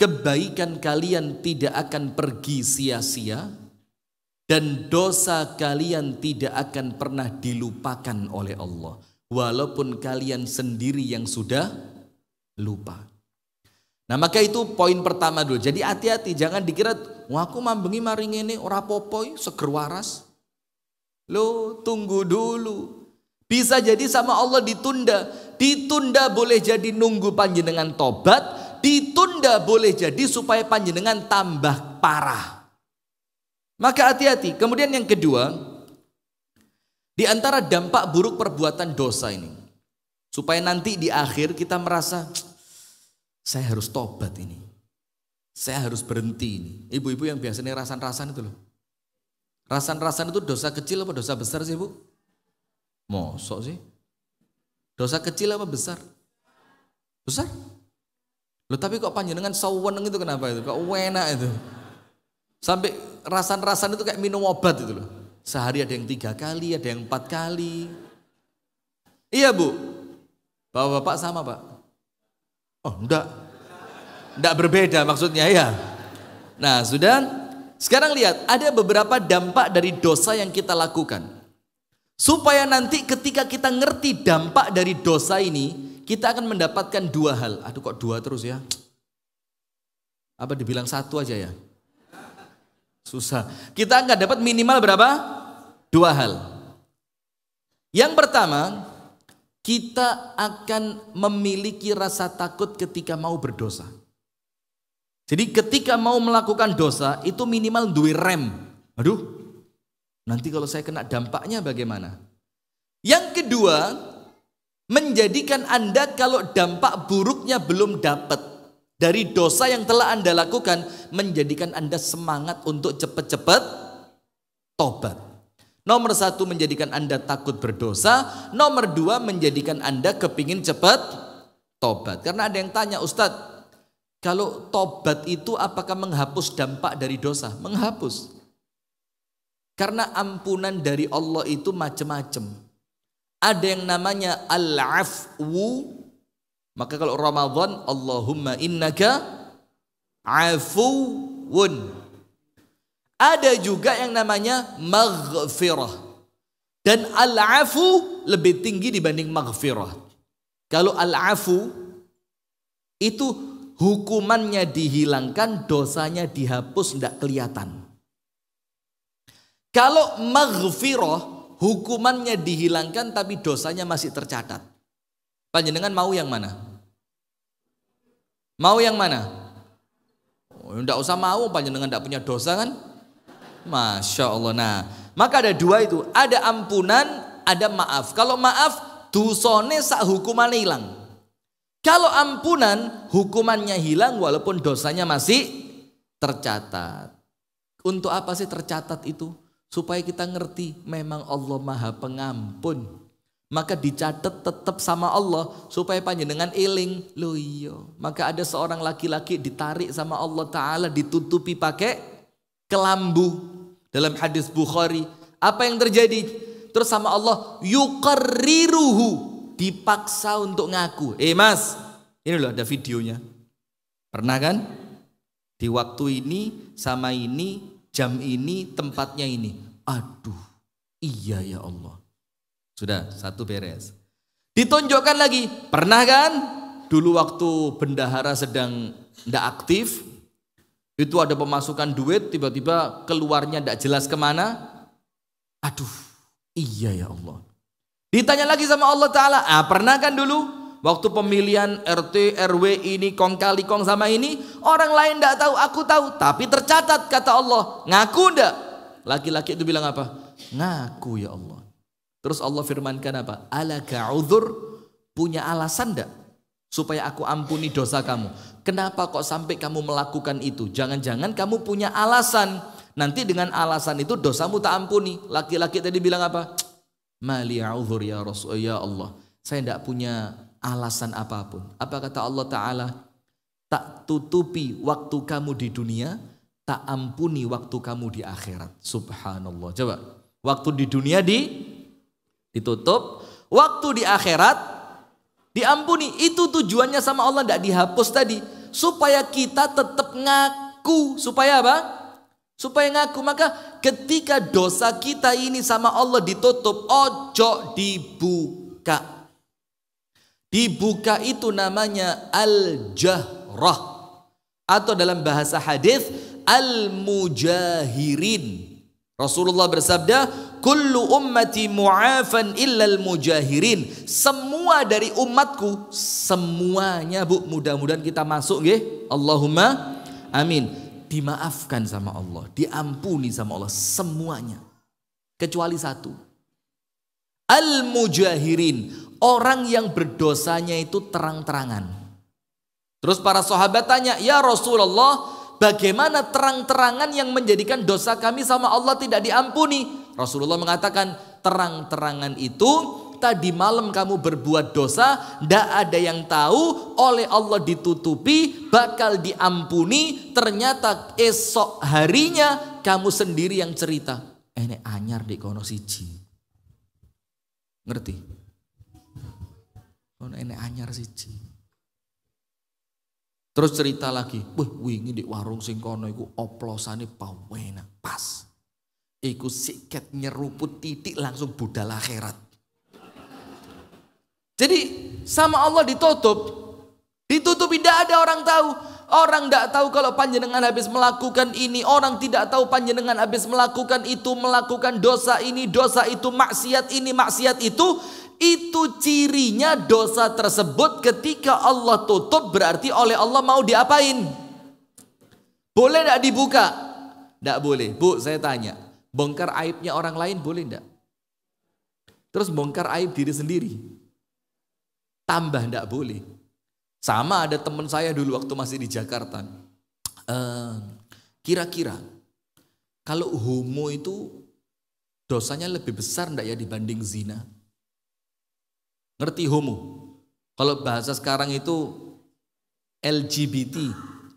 kebaikan kalian tidak akan pergi sia-sia, dan dosa kalian tidak akan pernah dilupakan oleh Allah, walaupun kalian sendiri yang sudah lupa. Nah maka itu poin pertama dulu. Jadi hati-hati, jangan dikira wah aku mambengi maring ini ora popoi seger waras. Lo tunggu dulu. Bisa jadi sama Allah ditunda. Ditunda boleh jadi nunggu panjenengan tobat, ditunda boleh jadi supaya panjenengan tambah parah. Maka hati-hati. Kemudian yang kedua, di antara dampak buruk perbuatan dosa ini, supaya nanti di akhir kita merasa saya harus tobat ini, saya harus berhenti ini. Ibu-ibu yang biasanya rasan-rasan itu loh. Rasan-rasan itu dosa kecil apa dosa besar sih Bu? Mosok sih? Dosa kecil apa besar? Besar? Loh tapi kok panjenengan saweneng itu kenapa itu? Kok enak itu? Sampai rasan-rasan itu kayak minum obat itu loh. Sehari ada yang 3 kali, ada yang 4 kali. Iya Bu? Bapak-bapak sama Pak? Oh enggak berbeda maksudnya ya. Nah sudah, sekarang lihat ada beberapa dampak dari dosa yang kita lakukan. Supaya nanti ketika kita ngerti dampak dari dosa ini, kita akan mendapatkan 2 hal. Aduh kok 2 terus ya? Apa dibilang 1 aja ya? Susah. Kita akan dapat minimal berapa? 2 hal. Yang pertama, kita akan memiliki rasa takut ketika mau berdosa. Jadi ketika mau melakukan dosa itu minimal duwe rem. Aduh, nanti kalau saya kena dampaknya bagaimana? Yang kedua, menjadikan Anda kalau dampak buruknya belum dapat dari dosa yang telah Anda lakukan, menjadikan Anda semangat untuk cepat-cepat tobat. Nomor 1 menjadikan Anda takut berdosa. Nomor 2 menjadikan Anda kepingin cepat tobat. Karena ada yang tanya, Ustadz, kalau tobat itu apakah menghapus dampak dari dosa? Menghapus. Karena ampunan dari Allah itu macam-macam. Ada yang namanya al-afwu. Maka kalau Ramadan, Allahumma innaka afuwun. Ada juga yang namanya maghfirah. Dan al-afu lebih tinggi dibanding maghfirah. Kalau al-afu itu hukumannya dihilangkan, dosanya dihapus, tidak kelihatan. Kalau maghfirah, hukumannya dihilangkan tapi dosanya masih tercatat. Panjenengan mau yang mana? Mau yang mana? Oh, tidak usah mau, panjenengan tidak punya dosa kan? Masya Allah. Nah, maka ada 2 itu. Ada ampunan, ada maaf. Kalau maaf, dosane sak hukumannya hilang. Kalau ampunan, hukumannya hilang walaupun dosanya masih tercatat. Untuk apa sih tercatat itu? Supaya kita ngerti memang Allah Maha Pengampun. Maka dicatat tetap sama Allah supaya panjenengan eling. Loh iya. Maka ada seorang laki-laki ditarik sama Allah Ta'ala, ditutupi pakai kelambu. Dalam hadis Bukhari, apa yang terjadi? Terus sama Allah, yuqarriruhu, dipaksa untuk ngaku. Mas, ini loh ada videonya. Pernah kan? Di waktu ini, sama ini, jam ini, tempatnya ini. Aduh, iya ya Allah. Sudah, 1 beres. Ditunjukkan lagi, pernah kan? Dulu waktu bendahara sedang tidak aktif, itu ada pemasukan duit, tiba-tiba keluarnya tidak jelas kemana. Aduh, iya ya Allah. Ditanya lagi sama Allah Ta'ala, pernah kan dulu waktu pemilihan RT, RW ini, kong kali kong sama ini, orang lain tidak tahu, aku tahu, tapi tercatat kata Allah. Ngaku ndak? Laki-laki itu bilang apa? Ngaku ya Allah. Terus Allah firmankan apa? Alaka uzur, punya alasan ndak supaya aku ampuni dosa kamu? Kenapa kok sampai kamu melakukan itu? Jangan-jangan kamu punya alasan. Nanti dengan alasan itu dosamu tak ampuni. Laki-laki tadi bilang apa? Mali uzur ya Rasul, ya Allah. Saya tidak punya alasan apapun. Apa kata Allah Ta'ala? Tak tutupi waktu kamu di dunia, tak ampuni waktu kamu di akhirat. Subhanallah. Coba. Waktu di dunia ditutup, waktu di akhirat diampuni. Itu tujuannya sama Allah, tidak dihapus tadi. supaya kita tetap ngaku. Supaya apa? Supaya ngaku. Maka ketika dosa kita ini sama Allah ditutup, ojo dibuka. Dibuka itu namanya al-jahrah, atau dalam bahasa hadis al-mujahirin. Rasulullah bersabda, kullu ummati mu'afan illal mujahirin. Semua dari umatku, semuanya Bu, mudah-mudahan kita masuk nggih. Allahumma amin. Dimaafkan sama Allah, diampuni sama Allah semuanya. Kecuali satu. Al-mujahirin, orang yang berdosanya itu terang-terangan. Terus para sahabat tanya, ya Rasulullah, bagaimana terang-terangan yang menjadikan dosa kami sama Allah tidak diampuni? Rasulullah mengatakan, terang-terangan itu tadi malam kamu berbuat dosa, tidak ada yang tahu, oleh Allah ditutupi, bakal diampuni. Ternyata esok harinya kamu sendiri yang cerita, ini anyar di kono siji. Ngerti? Kono ini anyar siji. Terus cerita lagi, wingi di warung sing kono iku oplosane pawena pas. Iku siket nyeruput titik langsung budal akhirat. Jadi sama Allah ditutup. Ditutup, tidak ada orang tahu. Orang tidak tahu kalau panjenengan habis melakukan ini. Orang tidak tahu panjenengan habis melakukan itu. Melakukan dosa ini, dosa itu, maksiat ini, maksiat itu. Itu cirinya dosa tersebut ketika Allah tutup berarti oleh Allah mau diapain? Boleh tidak dibuka? Tidak boleh. Bu, saya tanya, bongkar aibnya orang lain boleh tidak? Terus bongkar aib diri sendiri? Tambah tidak boleh. Sama ada teman saya dulu waktu masih di Jakarta. Kira-kira kalau homo itu dosanya lebih besar tidak ya dibanding zina? Ngerti homo? Kalau bahasa sekarang itu LGBT,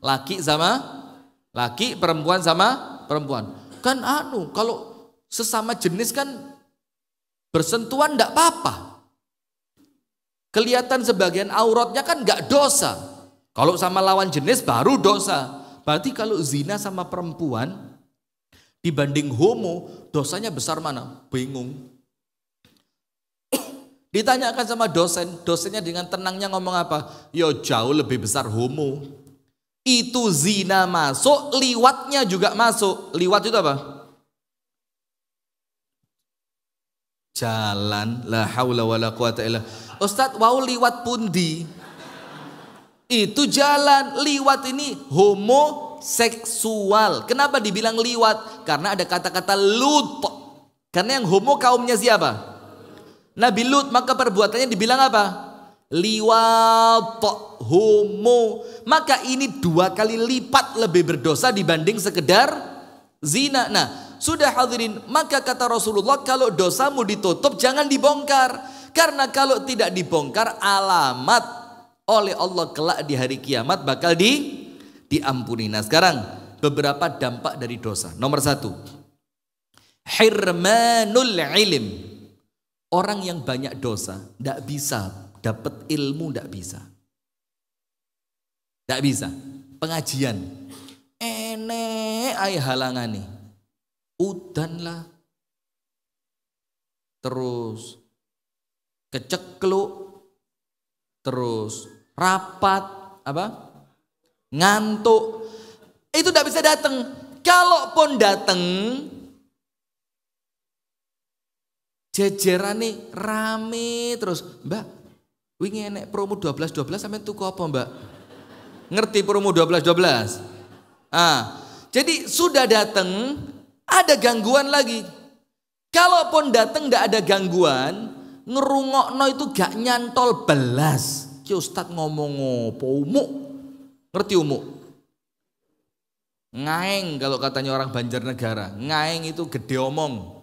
laki sama laki, perempuan sama perempuan. Kan kalau sesama jenis kan bersentuhan enggak apa-apa. Kelihatan sebagian auratnya kan enggak dosa. Kalau sama lawan jenis baru dosa. Berarti kalau zina sama perempuan dibanding homo, dosanya besar mana? Bingung. Ditanyakan sama dosen, dosennya dengan tenangnya ngomong apa? Yo jauh lebih besar homo. Itu zina masuk, liwatnya juga masuk. Liwat itu apa? Jalan, la haula wala quwata illa. Ustadz, wow liwat pundi? Itu jalan, liwat ini homoseksual. Kenapa dibilang liwat? Karena ada kata-kata lut. Karena yang homo kaumnya siapa? Nabi Lut, maka perbuatannya dibilang apa? Liwat, homo. Maka ini 2 kali lipat lebih berdosa dibanding sekedar zina. Nah, sudah hadirin, maka kata Rasulullah, kalau dosamu ditutup jangan dibongkar. Karena kalau tidak dibongkar, alamat oleh Allah kelak di hari kiamat bakal diampuni. Nah sekarang beberapa dampak dari dosa. Nomor 1, hirmanul ilm. Orang yang banyak dosa tidak bisa dapat ilmu, tidak bisa. Tidak bisa. Pengajian enek ay halangan nih. Udan lah. Terus kecekluk. Terus rapat, apa? Ngantuk. Itu tidak bisa datang. Kalaupun datang, jejerane rame terus. Mbak, wingi enek promo 12-12 sampai tuku apa Mbak? Ngerti promo 12-12? Jadi sudah datang, ada gangguan lagi. Kalaupun datang tidak ada gangguan, ngerungokno itu gak nyantol belas. Ki Ustad ngomong apa umuk? Ngerti umuk? Ngaeng kalau katanya orang Banjarnegara. Ngaeng itu gede omong.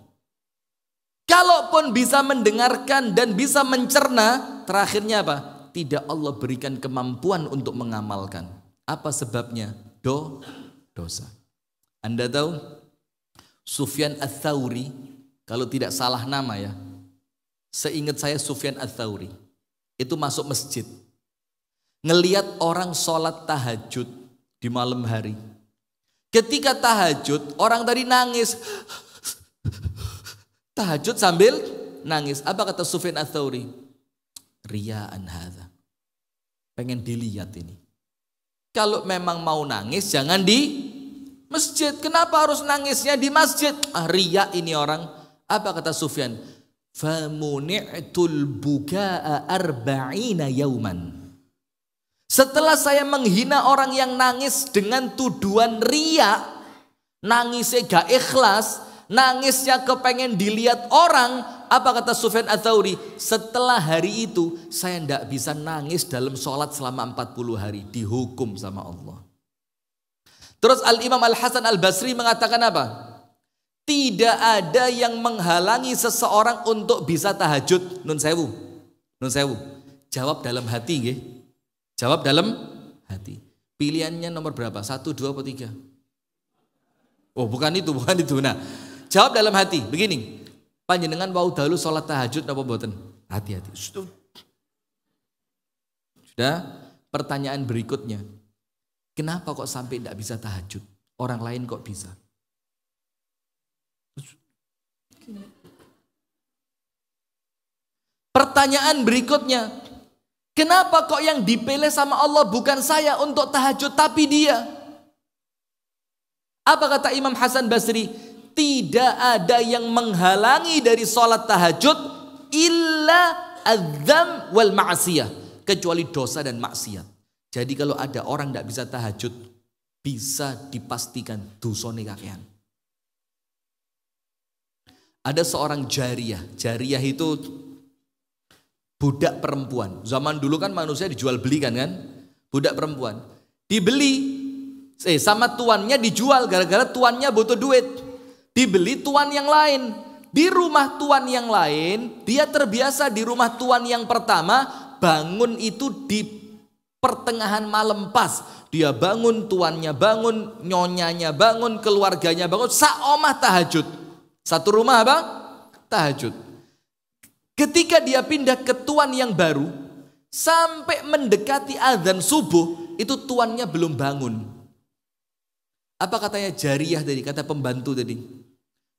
Kalaupun bisa mendengarkan dan bisa mencerna, terakhirnya apa? Tidak Allah berikan kemampuan untuk mengamalkan. Apa sebabnya? Dosa. Anda tahu? Sufyan Ats-Tsauri, kalau tidak salah nama ya, seingat saya Sufyan Ats-Tsauri, itu masuk masjid. ngelihat orang sholat tahajud di malam hari. Ketika tahajud, orang tadi nangis. Tahajud sambil nangis. Apa kata Sufyan Ats-Tsauri? Riya'an hadza. Pengen dilihat ini. Kalau memang mau nangis, jangan di masjid. Kenapa harus nangisnya di masjid? Riya ini orang. Apa kata Sufyan? Famuni'tul buka'a arba'ina yauman. Setelah saya menghina orang yang nangis dengan tuduhan riya, nangisnya gak ikhlas, nangisnya kepengen dilihat orang, apa kata Sufyan Ats-Tsauri? Setelah hari itu saya tidak bisa nangis dalam sholat selama 40 hari, dihukum sama Allah. Terus Al-Imam Al-Hasan Al-Basri mengatakan apa? Tidak ada yang menghalangi seseorang untuk bisa tahajud. Nun sewu. Jawab dalam hati, nggih. Jawab dalam hati. Pilihannya nomor berapa? 1, 2, atau 3? Oh, bukan itu. Nah, jawab dalam hati. Begini, panjenengan wau dalu sholat tahajud apa mboten? Hati-hati. Sudah. Pertanyaan berikutnya, kenapa kok sampai tidak bisa tahajud? Orang lain kok bisa? Pertanyaan berikutnya, kenapa kok yang dipilih sama Allah bukan saya untuk tahajud tapi dia? Apa kata Imam Hasan Basri? Tidak ada yang menghalangi dari sholat tahajud illa adzam wal ma'asiyah, kecuali dosa dan maksiat. Jadi kalau ada orang tidak bisa tahajud, bisa dipastikan dosane kakean. Ada seorang jariyah. Jariyah itu budak perempuan. Zaman dulu kan manusia dijual belikan kan? Budak perempuan. Dibeli sama tuannya, dijual gara-gara tuannya butuh duit. Dibeli tuan yang lain. Di rumah tuan yang lain, dia terbiasa di rumah tuan yang pertama, bangun itu di pertengahan malam pas. Dia bangun, tuannya bangun, nyonyanya bangun, keluarganya bangun, saomah tahajud. Satu rumah apa? Tahajud. Ketika dia pindah ke tuan yang baru, sampai mendekati azan subuh, itu tuannya belum bangun. Apa katanya jariyah tadi, kata pembantu tadi?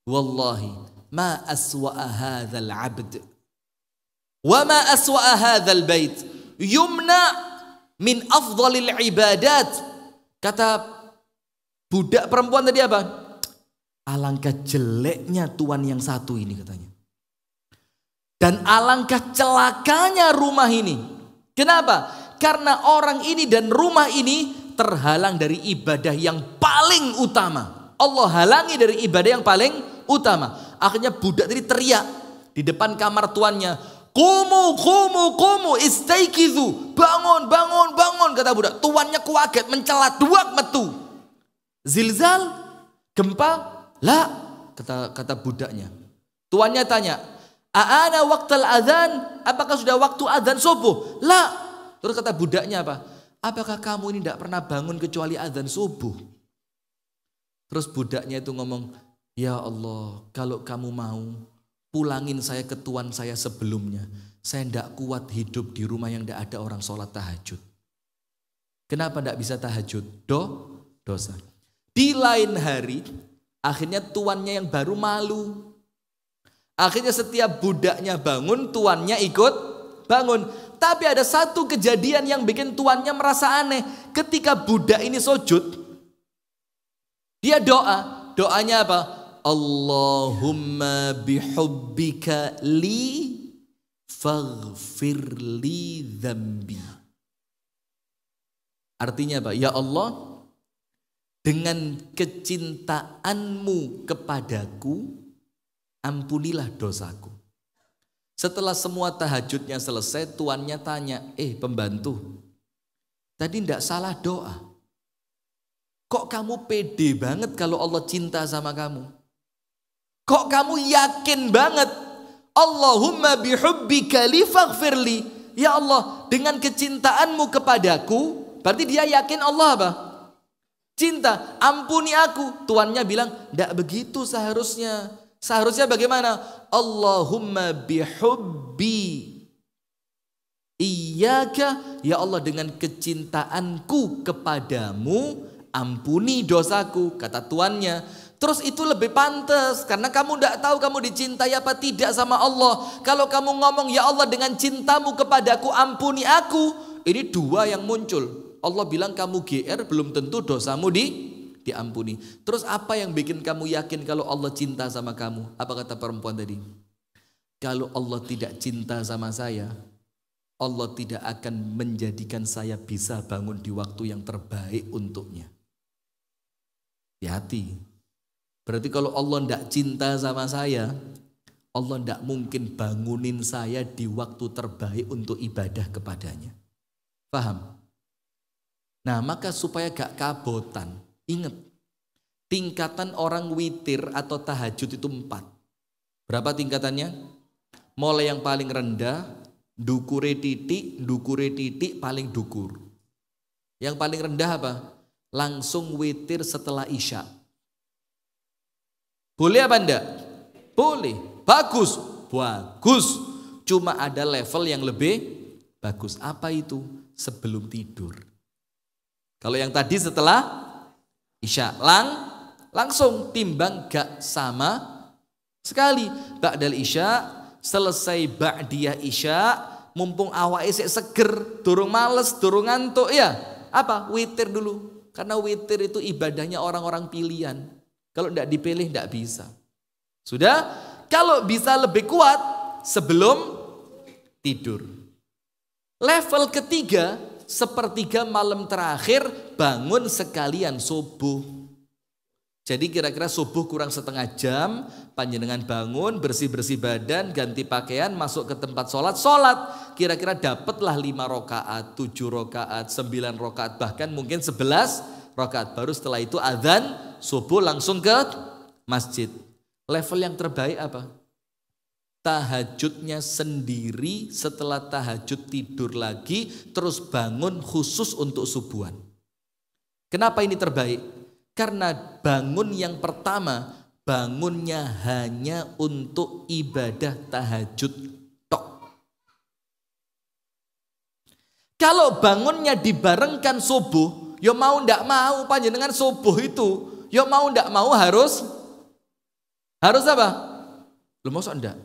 Wallahi ma aswa'a hadzal 'abd wa ma aswa'a hadzal bait yumna min afdhalil ibadat. Kata budak perempuan tadi apa? Alangkah jeleknya tuan yang satu ini katanya. Dan alangkah celakanya rumah ini. Kenapa? Karena orang ini dan rumah ini terhalang dari ibadah yang paling utama. Allah halangi dari ibadah yang paling utama. Akhirnya budak tadi teriak di depan kamar tuannya. Kumu istaikizu. Bangun. Kata budak. Tuannya kuaget, mencelat, duak metu. Zilzal, gempa. La, kata budaknya. Tuannya tanya, aana waktal adzan, apakah sudah waktu adzan subuh? La. Terus kata budaknya apa? Apakah kamu ini tidak pernah bangun kecuali adzan subuh? Terus budaknya itu ngomong, ya Allah, kalau kamu mau pulangin saya ke tuan saya sebelumnya. Saya tidak kuat hidup di rumah yang tidak ada orang sholat tahajud. Kenapa tidak bisa tahajud? Dosa. Di lain hari, akhirnya tuannya yang baru malu. Akhirnya setiap budaknya bangun, tuannya ikut bangun. Tapi ada satu kejadian yang bikin tuannya merasa aneh. Ketika budak ini sujud, dia doa. Doanya apa? Allahumma bihubbika li faghfir li dzambi. Artinya apa? Ya Allah, dengan kecintaanmu kepadaku, ampunilah dosaku. Setelah semua tahajudnya selesai, tuannya tanya, pembantu, tadi tidak salah doa. Kok kamu pede banget kalau Allah cinta sama kamu? Kok kamu yakin banget? Allahumma bihubbika li faghfirli. Ya Allah, dengan kecintaanmu kepadaku, berarti dia yakin Allah apa? Cinta, ampuni aku. Tuannya bilang, tidak begitu seharusnya. Seharusnya bagaimana? Allahumma bihubbi iyyaka, ya Allah dengan kecintaanku kepadamu ampuni dosaku, kata tuannya. Terus itu lebih pantas karena kamu tidak tahu kamu dicintai apa tidak sama Allah. Kalau kamu ngomong ya Allah dengan cintamu kepadaku ampuni aku, ini dua yang muncul. Allah bilang kamu GR belum tentu dosamu diampuni. Terus apa yang bikin kamu yakin kalau Allah cinta sama kamu? Apa kata perempuan tadi? Kalau Allah tidak cinta sama saya, Allah tidak akan menjadikan saya bisa bangun di waktu yang terbaik untuknya. Hati-hati. Berarti kalau Allah tidak cinta sama saya, Allah tidak mungkin bangunin saya di waktu terbaik untuk ibadah kepadanya. Paham? Nah maka supaya gak kabotan, ingat, tingkatan orang witir atau tahajud itu 4. Berapa tingkatannya? Mulai yang paling rendah, dukure titik, paling dukur. Yang paling rendah apa? Langsung witir setelah isya. Boleh apa enggak? Boleh. Bagus. Bagus. Cuma ada level yang lebih bagus. Apa itu? Sebelum tidur. Kalau yang tadi setelah isya langsung timbang gak sama sekali. Ba'dal isya, selesai ba'diyah isya, mumpung awake sik seger, durung males, durung ngantuk ya. Apa? Witir dulu. Karena witir itu ibadahnya orang-orang pilihan. Kalau tidak dipilih tidak bisa. Sudah? Kalau bisa lebih kuat sebelum tidur. Level ketiga, sepertiga malam terakhir bangun sekalian subuh. Jadi kira-kira subuh kurang setengah jam, panjenengan bangun, bersih-bersih badan, ganti pakaian, masuk ke tempat sholat. Kira-kira dapatlah 5 rakaat, 7 rakaat, 9 rakaat, bahkan mungkin 11 rakaat. Baru setelah itu adzan subuh langsung ke masjid. Level yang terbaik apa? Tahajudnya sendiri, setelah tahajud tidur lagi, terus bangun khusus untuk subuhan. Kenapa ini terbaik? Karena bangun yang pertama, bangunnya hanya untuk ibadah tahajud tok. Kalau bangunnya dibarengkan subuh, ya mau ndak mau panjenengan subuh itu, ya mau ndak mau harus apa? Lu mau ndak?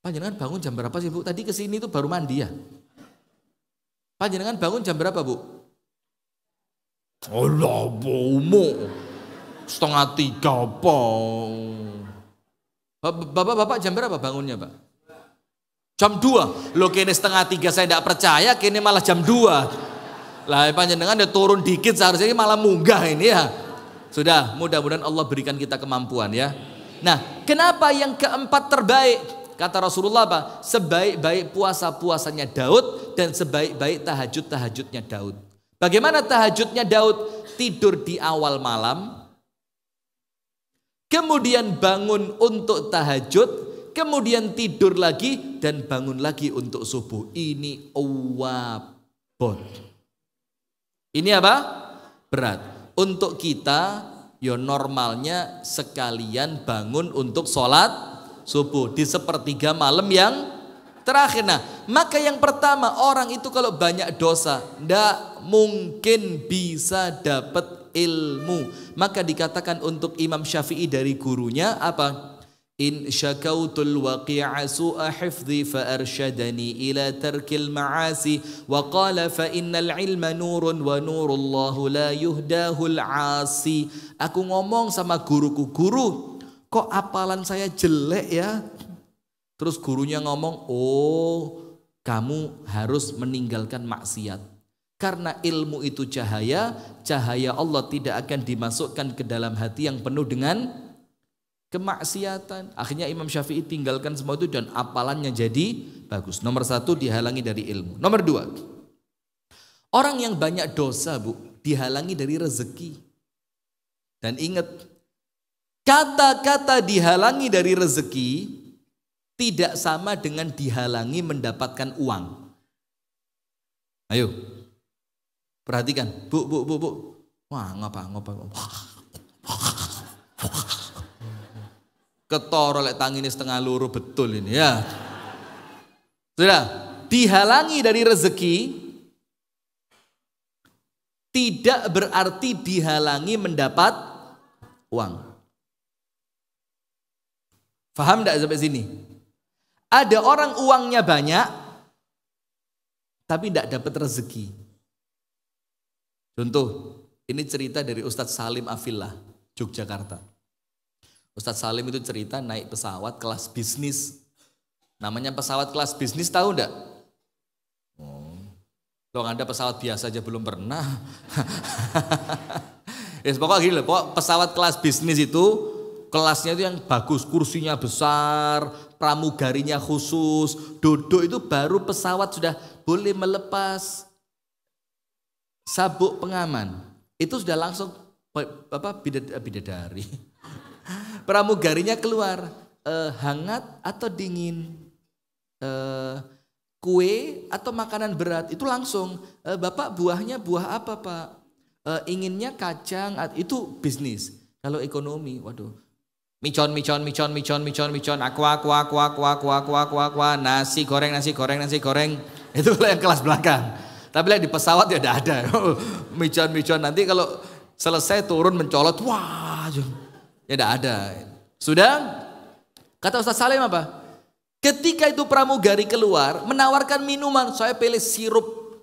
Panjenengan bangun jam berapa sih Bu? Tadi kesini tuh baru mandi ya? Panjenengan bangun jam berapa Bu? Allah bomo 2:30 apa? Bapak jam berapa bangunnya Pak? Jam 2. Loh kene 2:30 saya tidak percaya, kene malah jam 2. Lah panjenengan udah turun dikit seharusnya ini malah munggah ini ya. Sudah, mudah-mudahan Allah berikan kita kemampuan ya. Nah, kenapa yang keempat terbaik? Kata Rasulullah apa? Sebaik-baik puasa-puasanya Daud dan sebaik-baik tahajud-tahajudnya Daud. Bagaimana tahajudnya Daud? Tidur di awal malam, kemudian bangun untuk tahajud, kemudian tidur lagi dan bangun lagi untuk subuh. Ini awabot. Ini apa? Berat. Untuk kita, ya normalnya sekalian bangun untuk sholat subuh di sepertiga malam yang terakhir. Nah, maka yang pertama, orang itu kalau banyak dosa, ndak mungkin bisa dapat ilmu. Maka dikatakan untuk Imam Syafi'i dari gurunya apa? In syakautul waqi'a su'a hifdhi fa arsyadani ila tarkil ma'asi wa qala fa innal ilma nurun wa nurullahu la yuhdahul 'asi. Aku ngomong sama guruku, guru, kok apalan saya jelek ya? Terus gurunya ngomong, oh kamu harus meninggalkan maksiat. Karena ilmu itu cahaya, cahaya Allah tidak akan dimasukkan ke dalam hati yang penuh dengan kemaksiatan. Akhirnya Imam Syafi'i tinggalkan semua itu dan apalannya jadi bagus. Nomor 1 dihalangi dari ilmu. Nomor 2, orang yang banyak dosa Bu, dihalangi dari rezeki. Dan ingat, kata-kata dihalangi dari rezeki tidak sama dengan dihalangi mendapatkan uang. Ayo, perhatikan, Bu. Wah, ngapa? Ketoro lek tangine setengah loro betul ini ya. Sudah, dihalangi dari rezeki tidak berarti dihalangi mendapat uang. Paham enggak sampai sini? Ada orang uangnya banyak tapi tidak dapat rezeki. Contoh, ini cerita dari Ustadz Salim Afillah, Yogyakarta. Ustadz Salim itu cerita naik pesawat kelas bisnis. Namanya pesawat kelas bisnis, tahu enggak? Loh, Anda pesawat biasa aja belum pernah. Ya, pokoknya gini loh, pokok pesawat kelas bisnis itu kelasnya itu yang bagus, kursinya besar, pramugarinya khusus, duduk itu baru pesawat sudah boleh melepas sabuk pengaman. Itu sudah langsung bidadari. Pramugarinya keluar, hangat atau dingin, kue atau makanan berat, itu langsung. Bapak buahnya buah apa Pak? Inginnya kacang, itu bisnis. Kalau ekonomi, waduh. Micon, aqua, nasi goreng. Itu yang kelas belakang. Tapi yang di pesawat ya tidak ada. Micon, nanti kalau selesai turun mencolot, wah, ya tidak ada. Sudah? Kata Ustaz Salim apa? Ketika itu pramugari keluar, menawarkan minuman, saya pilih sirup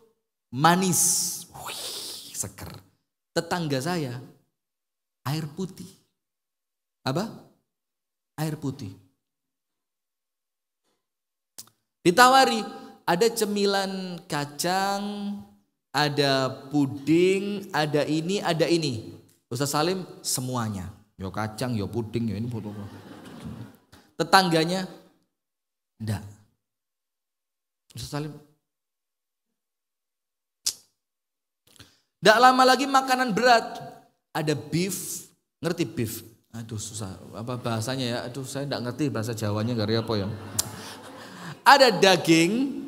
manis. Wih, seger. Tetangga saya, air putih. Apa? Air putih. Ditawari, ada cemilan kacang, ada puding, ada ini, ada ini. Ustaz Salim semuanya. Yo kacang, yo puding, yo ini. Tetangganya, enggak. Ustaz Salim. Enggak lama lagi makanan berat. Ada beef, ngerti beef? Aduh susah, apa bahasanya ya? Aduh saya enggak ngerti bahasa Jawanya, gak apa ya. Ada daging,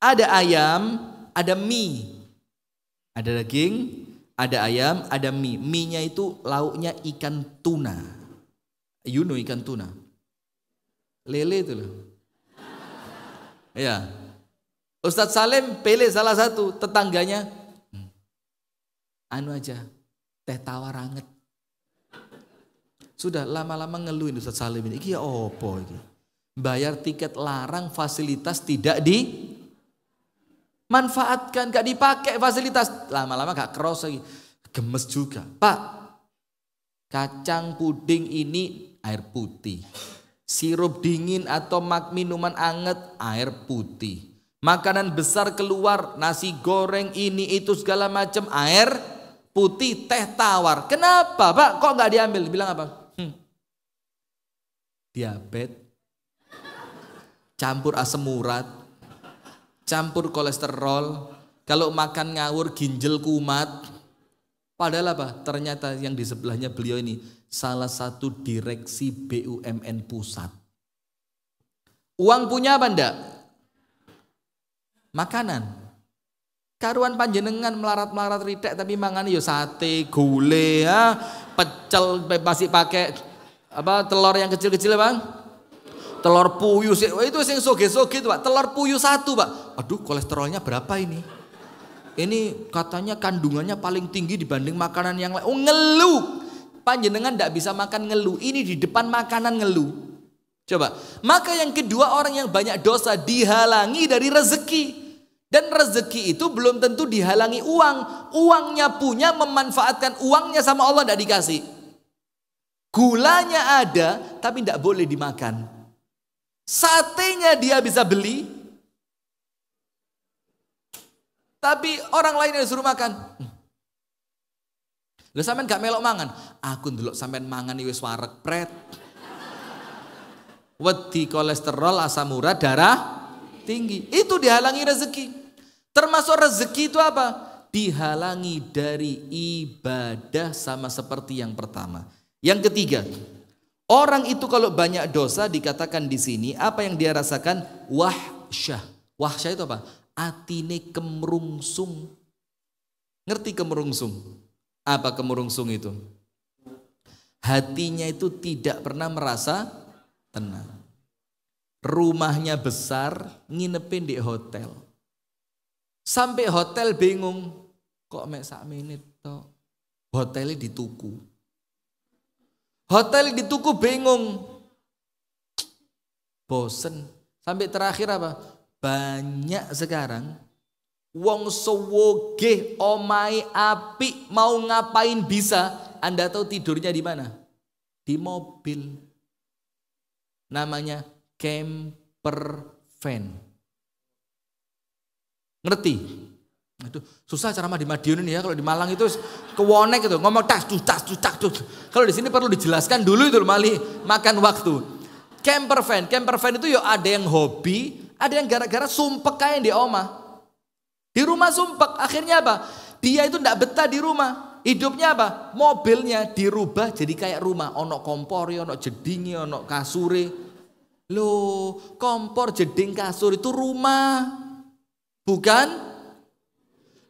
ada ayam, ada mie. Ada daging, ada ayam, ada mie. Mie-nya itu lauknya ikan tuna. You know ikan tuna? Lele itu loh. Ya. Ustadz Salim pilih salah satu, tetangganya. Anu aja, teh tawar anget. Sudah lama-lama ngeluhin Ustadz Salim ini. Iki ya opo iki? Bayar tiket larang, fasilitas tidak dimanfaatkan, gak dipakai fasilitas. Lama-lama gak cross lagi. Gemes juga. Pak, kacang puding ini air putih. Sirup dingin atau minuman anget air putih. Makanan besar keluar, nasi goreng ini itu segala macam air putih, teh tawar. Kenapa Pak kok gak diambil? Bilang apa? Diabetes, campur asam urat, campur kolesterol, kalau makan ngawur ginjal kumat. Padahal apa? Ternyata yang di sebelahnya beliau ini salah satu direksi BUMN pusat. Uang punya apa enggak? Makanan. Karuan panjenengan melarat-melarat ritek tapi mangan yo sate, gulai, ya, pecel masih pakai apa telur yang kecil-kecil Bang? Telur puyuh itu yang soge-soge itu Pak. Telur puyuh satu Pak. Aduh kolesterolnya berapa ini? Ini katanya kandungannya paling tinggi dibanding makanan yang lain. Oh ngeluh. Panjenengan tidak bisa makan ngeluh. Ini di depan makanan ngeluh. Coba. Maka yang kedua, orang yang banyak dosa dihalangi dari rezeki. Dan rezeki itu belum tentu dihalangi uang. Uangnya punya, memanfaatkan uangnya sama Allah tidak dikasih. Gulanya ada tapi tidak boleh dimakan. Satenya dia bisa beli, tapi orang lain yang suruh makan. Lah sampean gak melok mangan. Aku ndelok sampean mangan wis wareg pret. Wedi kolesterol, asam urat, darah tinggi. Itu dihalangi rezeki. Termasuk rezeki itu apa? Dihalangi dari ibadah sama seperti yang pertama. Yang ketiga, orang itu kalau banyak dosa dikatakan di sini apa yang dia rasakan? Wahsyah. Wahsyah itu apa? Atine kemerungsung. Ngerti kemerungsung? Apa kemerungsung itu? Hatinya itu tidak pernah merasa tenang. rumahnya besar, nginepin di hotel. Sampai hotel bingung, kok mek sak menit tok. Hotelnya dituku. Hotel dituku bingung. Bosen. Sampai terakhir apa? Banyak sekarang wong sewoge omai api mau ngapain bisa. Anda tahu tidurnya di mana? Di mobil. Namanya camper van. Ngerti? Aduh, susah ceramah di Madiun ini ya. Kalau di Malang itu kewonek itu ngomong tas. Kalau di sini perlu dijelaskan dulu itu mali makan waktu. Camper van itu ya ada yang hobi, ada yang gara-gara sumpek kayak di omah. Di rumah sumpek, akhirnya apa? Dia itu enggak betah di rumah. Hidupnya apa? Mobilnya dirubah jadi kayak rumah. Ono kompori, ono jedingi, ono kasure. Loh, kompor, jeding, kasur itu rumah. Bukan?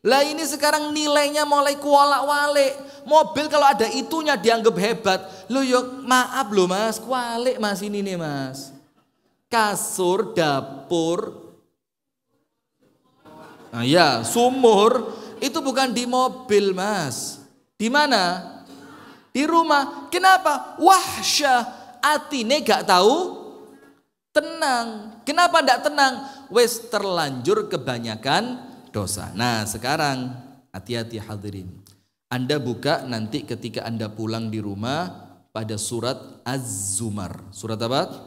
Lah ini sekarang nilainya mulai kualak-walik. Mobil kalau ada itunya dianggap hebat. Loh yuk maaf loh mas, kualik mas ini nih mas. Kasur, dapur. Nah ya, sumur itu bukan di mobil mas. Di mana? Di rumah. Kenapa? Wahsyah. Atine gak tahu tenang. Kenapa gak tenang? Wes terlanjur kebanyakan dosa. Nah sekarang hati-hati hadirin. Anda buka nanti ketika Anda pulang di rumah pada surat Az-Zumar. Surat apa?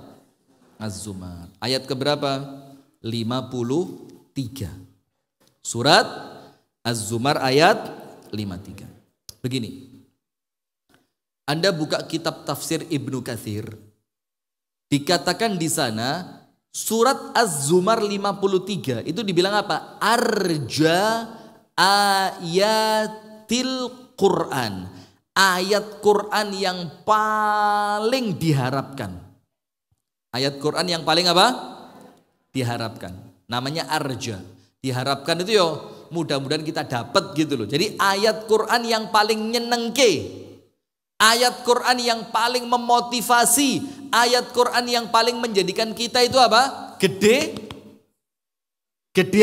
Az-Zumar. Ayat keberapa? 53. Surat Az-Zumar ayat 53. Begini. Anda buka kitab tafsir Ibnu Katsir. Dikatakan di sana surat Az-Zumar 53 itu dibilang apa? Arja ayatil Quran. Ayat Quran yang paling diharapkan. Ayat Quran yang paling apa? Diharapkan. Namanya arja. Diharapkan itu yo mudah-mudahan kita dapat gitu loh. Jadi ayat Quran yang paling nyenengke. Ayat Quran yang paling memotivasi. Ayat Quran yang paling menjadikan kita itu apa? Gede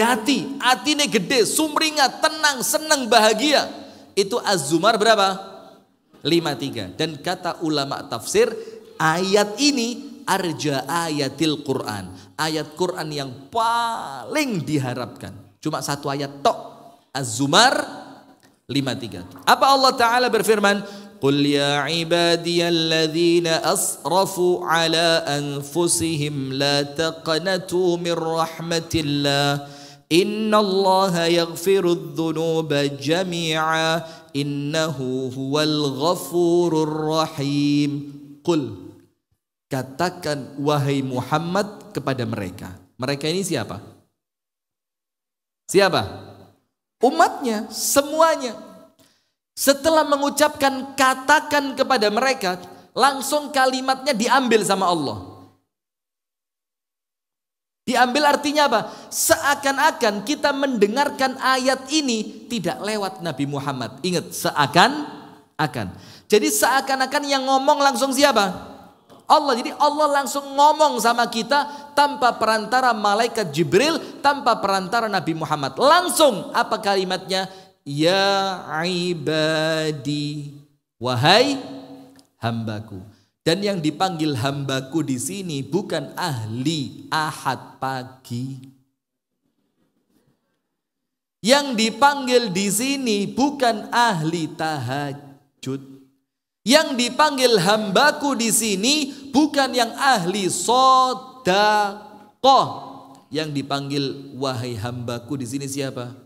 hati. Hatinya gede, sumringah, tenang, senang, bahagia. Itu Az-Zumar berapa? 53. Dan kata ulama tafsir, ayat ini arja ayatil Quran. Ayat Quran yang paling diharapkan. Cuma satu ayat tok. Az-Zumar 53. Apa Allah Ta'ala berfirman? Qul ya ibadiyalladzina asrafu ala anfusihim la taqnatu min rahmatillah. Innallaha yaghfirudz dzunuba jami'a innahu huwal ghafurur rahim. Qul, katakan wahai Muhammad kepada mereka. Mereka ini siapa? Siapa? Umatnya, semuanya. Setelah mengucapkan katakan kepada mereka, langsung kalimatnya diambil sama Allah. Diambil artinya apa? Seakan-akan kita mendengarkan ayat ini tidak lewat Nabi Muhammad. Ingat, seakan-akan. Jadi seakan-akan yang ngomong langsung siapa? Allah. Jadi Allah langsung ngomong sama kita tanpa perantara malaikat Jibril, tanpa perantara Nabi Muhammad. Langsung apa kalimatnya? Ya ibadi, wahai hambaku. Dan yang dipanggil hambaku di sini bukan ahli ahad pagi. Yang dipanggil di sini bukan ahli tahajud. Yang dipanggil hambaku di sini bukan yang ahli sedekah. Yang dipanggil wahai hambaku di sini siapa?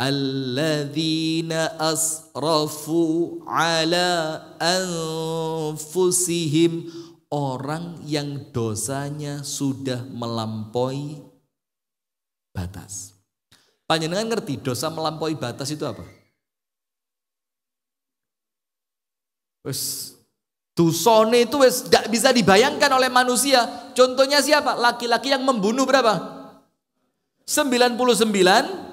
Alladzina asrafu ala anfusihim, orang yang dosanya sudah melampaui batas. Panjenengan ngerti dosa melampaui batas itu apa? Wes dosane itu wes tidak bisa dibayangkan oleh manusia. Contohnya siapa? Laki-laki yang membunuh berapa? 99.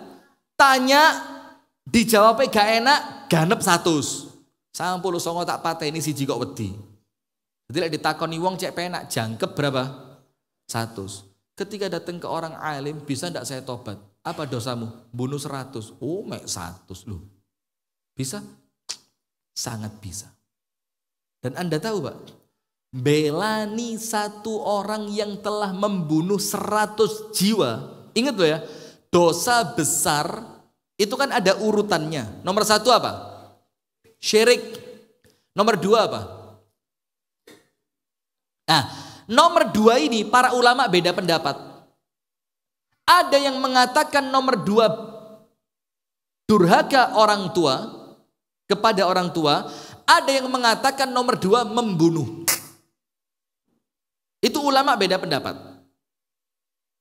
Tanya dijawabnya gak enak, ganep 100. 99 tak pateni siji kok wedi. Jadi lek ditakoni wong cek penak jangkep berapa? 100. Ketika datang ke orang alim, bisa tidak saya tobat? Apa dosamu? Bunuh 100. Oh, mek 100 loh. Bisa? Sangat bisa. Dan Anda tahu Pak, belani satu orang yang telah membunuh 100 jiwa. Ingat loh ya, dosa besar itu kan ada urutannya. Nomor 1 apa? Syirik. Nomor 2 apa? Nah, nomor 2 ini para ulama beda pendapat. Ada yang mengatakan nomor 2 durhaka orang tua kepada orang tua. Ada yang mengatakan nomor 2 membunuh. Itu ulama beda pendapat.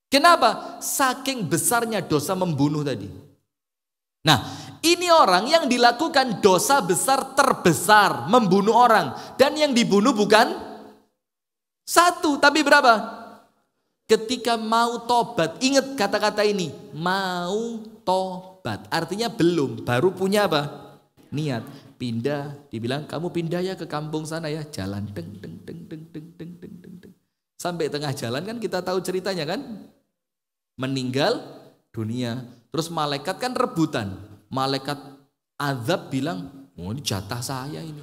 Kenapa? Saking besarnya dosa membunuh tadi. Nah, ini orang yang dilakukan dosa besar terbesar, membunuh orang. Dan yang dibunuh bukan 1, tapi berapa? Ketika mau tobat, ingat kata-kata ini, mau tobat. Artinya belum, baru punya apa? Niat. Pindah, dibilang kamu pindah ya ke kampung sana ya. Jalan, deng, deng, deng, deng, deng, deng, deng, deng, deng. Sampai tengah jalan kan kita tahu ceritanya kan? Meninggal dunia. Terus malaikat kan rebutan. Malaikat azab bilang, oh ini jatah saya ini.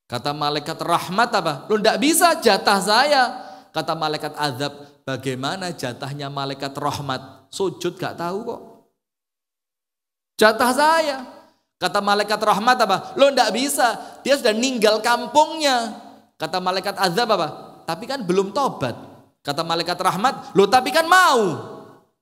Kata malaikat rahmat apa? Lo ndak bisa jatah saya. Kata malaikat azab, bagaimana jatahnya malaikat rahmat? Sujud gak tahu kok. Jatah saya. Kata malaikat rahmat apa? Lo ndak bisa. Dia sudah ninggal kampungnya. Kata malaikat azab apa? Tapi kan belum tobat. Kata malaikat rahmat, lo tapi kan mau.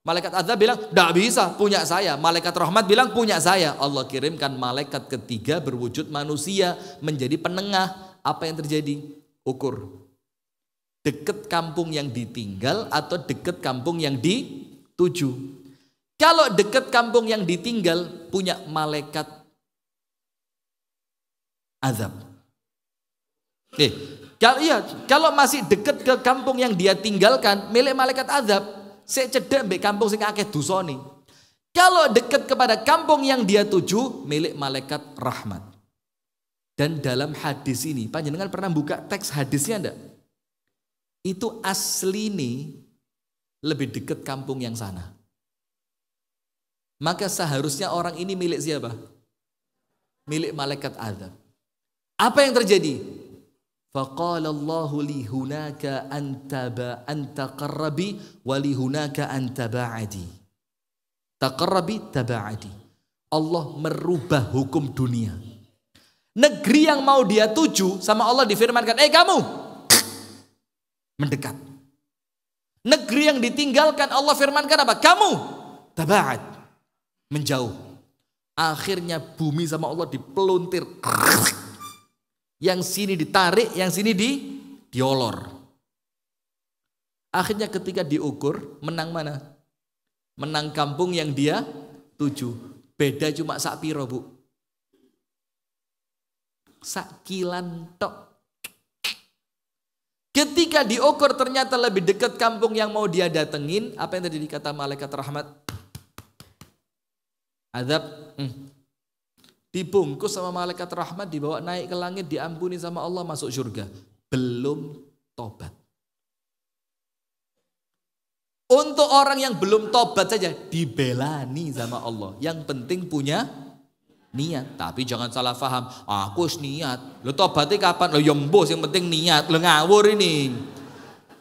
Malaikat azab bilang, ndak bisa, punya saya. Malaikat rahmat bilang, punya saya. Allah kirimkan malaikat ketiga berwujud manusia menjadi penengah. Apa yang terjadi? Ukur. Deket kampung yang ditinggal atau deket kampung yang dituju. Kalau deket kampung yang ditinggal punya malaikat azab. Kalau masih deket ke kampung yang dia tinggalkan, milik malaikat azab. Saya cedek mbek kampung sing akeh dosane. Kalau dekat kepada kampung yang dia tuju, milik malaikat rahmat. Dan dalam hadis ini, panjenengan pernah buka teks hadisnya enggak? Itu asli nih lebih dekat kampung yang sana. Maka seharusnya orang ini milik siapa? Milik malaikat azab. Apa yang terjadi? Faqala Allahu li hunaka anta qarrabi wa li hunaka anta ba'adi. Taqarrabi taba'adi. Allah merubah hukum dunia. Negeri yang mau dia tuju sama Allah difirmankan, kamu mendekat. Negeri yang ditinggalkan Allah firmankan apa? Kamu taba'ad, menjauh. Akhirnya bumi sama Allah dipeluntir. Yang sini ditarik, yang sini diolor. Akhirnya ketika diukur, menang mana? Menang kampung yang dia tuju. Beda cuma sak piro, Bu? Sak kilan tok. Ketika diukur ternyata lebih dekat kampung yang mau dia datengin, apa yang terjadi? Kata malaikat rahmat, azab dibungkus sama malaikat rahmat, dibawa naik ke langit, diampuni sama Allah, masuk surga. Belum tobat. Untuk orang yang belum tobat saja dibelani sama Allah. Yang penting punya niat. Tapi jangan salah paham, aku harus niat. Lo tobatnya kapan? Lo yembos, yang penting niat. Lo ngawur ini.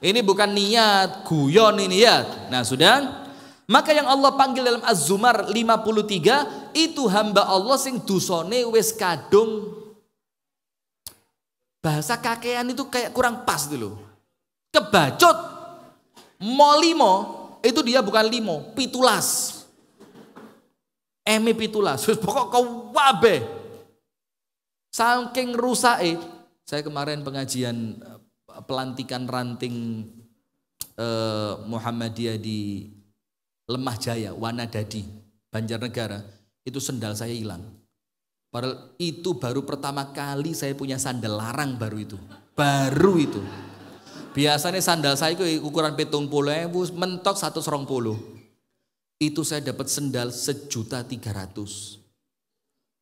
Ini bukan niat, guyon ini ya. Nah sudah. Maka yang Allah panggil dalam Az-Zumar 53 itu hamba Allah sing dusone wis kadung. Bahasa kakean itu kayak kurang pas dulu. Kebacut. Mau 5 itu dia bukan 5, 17. Eme 17. Pokok kau wabe. Saking rusake. Saya kemarin pengajian pelantikan ranting Muhammadiyah di Lemah Jaya, Wanadadi, Banjarnegara, itu sendal saya hilang. Padahal itu baru pertama kali saya punya sandal larang baru itu. Baru itu. Biasanya sandal saya itu ukuran 70.000, mentok 120. Itu saya dapat sandal 1.300.000.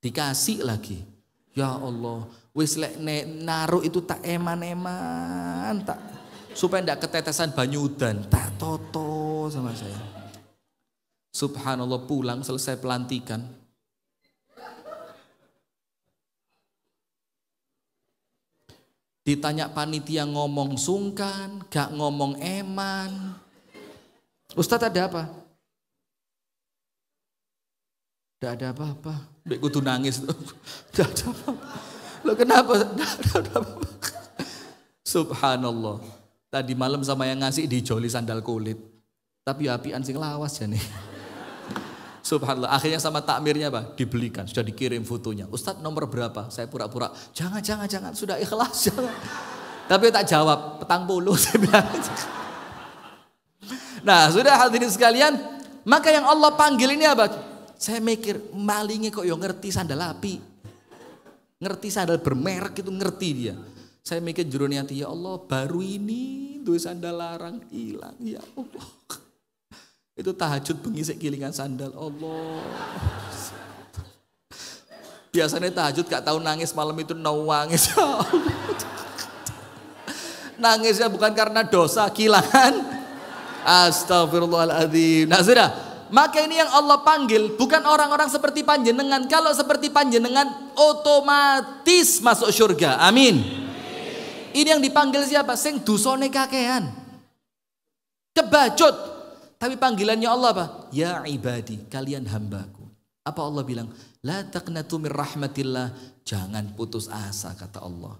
Dikasih lagi. Ya Allah, wis lek naruh itu tak eman-eman, tak supaya tidak ketetesan banyu udan. Tak toto sama saya. Subhanallah, pulang selesai pelantikan. Ditanya panitia ngomong sungkan, gak ngomong eman. Ustadz ada apa? Tidak ada apa-apa. Mbak kudu nangis. Tidak ada apa-apa. Loh kenapa? Tidak ada apa-apa. Subhanallah. Tadi malam sama yang ngasih dijoli sandal kulit. Tapi apian sing lawas ya nih. Subhanallah. Akhirnya sama takmirnya apa? Dibelikan. Sudah dikirim fotonya. Ustadz nomor berapa? Saya pura-pura. Jangan. Sudah ikhlas. Jangan. Tapi tak jawab. Petang puluh. Saya bilang. Nah sudah hadirin sekalian. Maka yang Allah panggil ini apa? Saya mikir malingnya kok yang ngerti sandal api. Ngerti sandal bermerek itu ngerti dia. Saya mikir jero niati, ya Allah baru ini duwe sandal larang hilang ya Allah. Itu tahajud bengi sik kilingan sandal Allah. Biasanya tahajud gak tahu nangis malam itu nangis. Ya Allah. Nangisnya bukan karena dosa kehilangan. Astagfirullahaladzim. Nah sudah, maka ini yang Allah panggil bukan orang-orang seperti panjenengan. Kalau seperti panjenengan otomatis masuk surga. Amin. Ini yang dipanggil siapa? Sing dosane kakean. Kebacut. Tapi panggilannya Allah apa? Ya ibadi, kalian hambaku. Apa Allah bilang? La taqnatu min rahmatillah. Jangan putus asa kata Allah.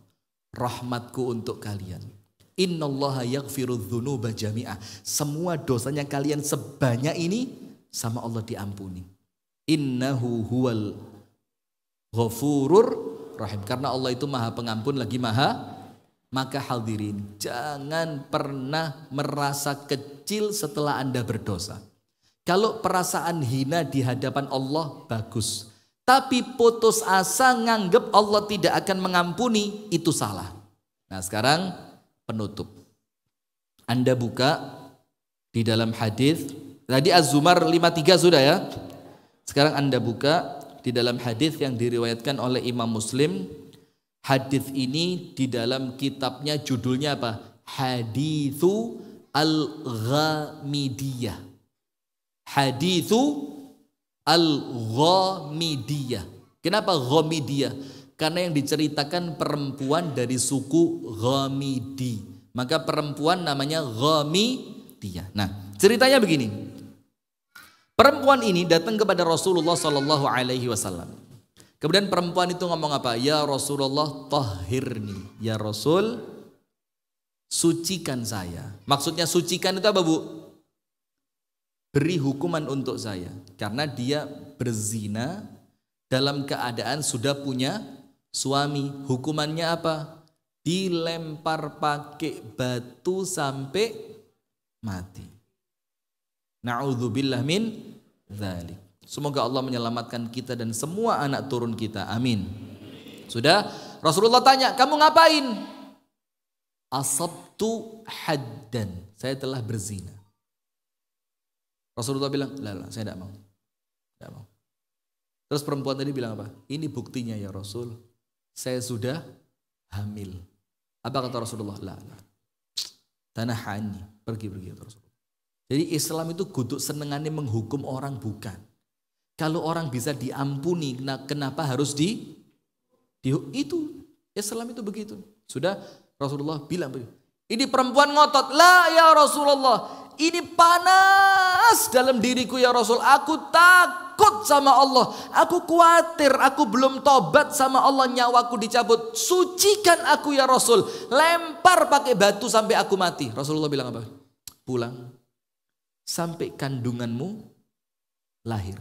Rahmatku untuk kalian. Innallaha yaghfirudz dzunuba jami'ah. Semua dosanya kalian sebanyak ini sama Allah diampuni. Innahu huwal ghafurur rahim. Karena Allah itu maha pengampun lagi maha. Maka hadirin, jangan pernah merasa kecil setelah Anda berdosa. Kalau perasaan hina di hadapan Allah bagus. Tapi putus asa nganggep Allah tidak akan mengampuni, itu salah. Nah sekarang penutup. Anda buka di dalam hadis. Tadi Az-Zumar 53 sudah ya. Sekarang Anda buka di dalam hadis yang diriwayatkan oleh Imam Muslim. Hadis ini di dalam kitabnya judulnya apa? Haditsu Al-Ghamidiyah. Haditsu Al-Ghamidiyah. Kenapa Ghamidiyah? Karena yang diceritakan perempuan dari suku Ghamidi. Maka perempuan namanya Ghamidiyah. Nah, ceritanya begini. Perempuan ini datang kepada Rasulullah sallallahu alaihi wasallam. Kemudian perempuan itu ngomong apa? Ya Rasulullah tahhirni. Ya Rasul, sucikan saya. Maksudnya sucikan itu apa bu? Beri hukuman untuk saya. Karena dia berzina dalam keadaan sudah punya suami. Hukumannya apa? Dilempar pakai batu sampai mati. Na'udzubillah min dzalik. Semoga Allah menyelamatkan kita dan semua anak turun kita. Amin. Sudah? Rasulullah tanya, kamu ngapain? Asabtu haddan. Saya telah berzina. Rasulullah bilang, lah, saya tidak mau. Tidak mau. Terus perempuan tadi bilang apa? Ini buktinya ya Rasul. Saya sudah hamil. Apa kata Rasulullah? Lah. Tanahani. Pergi kata Rasulullah. Jadi Islam itu kudu senengannya menghukum orang bukan. Kalau orang bisa diampuni, kenapa harus itu Islam itu begitu. Sudah Rasulullah bilang begitu. Ini perempuan ngotot, lah ya Rasulullah, ini panas dalam diriku ya Rasul. Aku takut sama Allah, aku khawatir, aku belum tobat sama Allah, nyawaku dicabut. Sucikan aku ya Rasul, lempar pakai batu sampai aku mati. Rasulullah bilang apa? Pulang sampai kandunganmu lahir.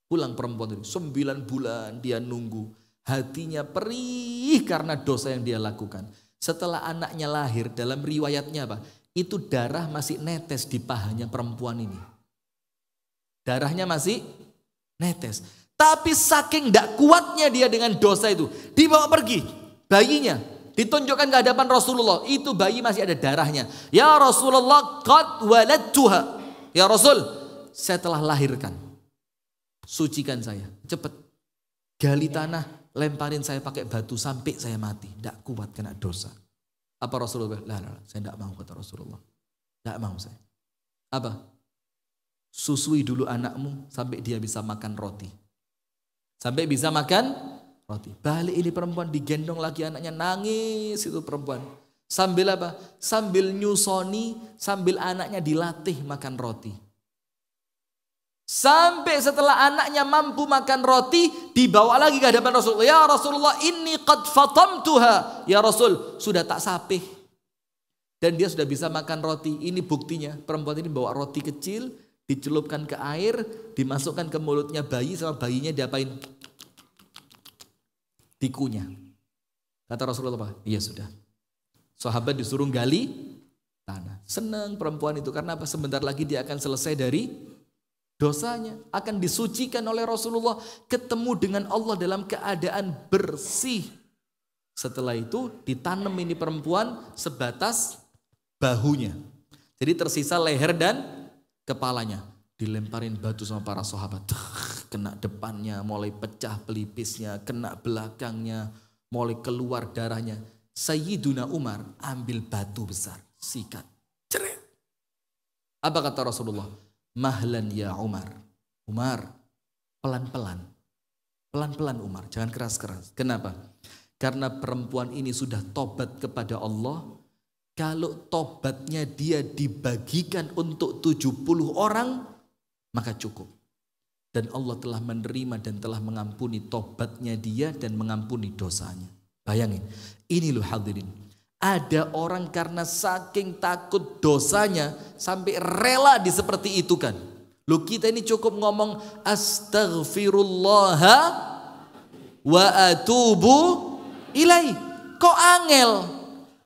Pulang perempuan itu 9 bulan dia nunggu. Hatinya perih karena dosa yang dia lakukan. Setelah anaknya lahir, dalam riwayatnya apa? Itu darah masih netes di pahanya perempuan ini. Darahnya masih netes. Tapi saking tidak kuatnya dia dengan dosa itu, dibawa pergi bayinya. Ditunjukkan ke hadapan Rasulullah. Itu bayi masih ada darahnya. Ya Rasulullah qad waladtuha. Ya Rasul, saya telah lahirkan. Sucikan saya, cepat. Gali tanah, lemparin saya pakai batu sampai saya mati. Tidak kuat kena dosa. Apa Rasulullah? Lah, saya tidak mau, kata Rasulullah. Tidak mau saya. Apa? Susui dulu anakmu sampai dia bisa makan roti. Sampai bisa makan roti. Balik ini perempuan, digendong lagi anaknya, nangis itu perempuan. Sambil apa? Sambil nyusoni, sambil anaknya dilatih makan roti. Sampai setelah anaknya mampu makan roti, dibawa lagi ke hadapan Rasulullah. Ya Rasulullah, inni qad fatamtuha. Ya Rasul, sudah tak sapih. Dan dia sudah bisa makan roti. Ini buktinya, perempuan ini bawa roti kecil, dicelupkan ke air, dimasukkan ke mulutnya bayi, sama bayinya diapain? Dikunyah. Kata Rasulullah apa? Iya sudah. Sahabat disuruh gali tanah. Senang perempuan itu, karena apa? Sebentar lagi dia akan selesai dari dosanya, akan disucikan oleh Rasulullah, ketemu dengan Allah dalam keadaan bersih. Setelah itu ditanam ini perempuan sebatas bahunya. Jadi tersisa leher dan kepalanya. Dilemparin batu sama para sahabat. Kena depannya, mulai pecah pelipisnya, kena belakangnya, mulai keluar darahnya. Sayyiduna Umar ambil batu besar, sikat. Ceret. Apa kata Rasulullah? Mahlan ya Umar. Umar, pelan-pelan. Pelan-pelan Umar, jangan keras-keras. Kenapa? Karena perempuan ini sudah tobat kepada Allah. Kalau tobatnya dia dibagikan untuk 70 orang, maka cukup. Dan Allah telah menerima dan telah mengampuni tobatnya dia dan mengampuni dosanya. Bayangin, ini loh hadirin. Ada orang karena saking takut dosanya sampai rela di seperti itu kan. Loh kita ini cukup ngomong astaghfirullah wa atubu ilaih. Kok angel?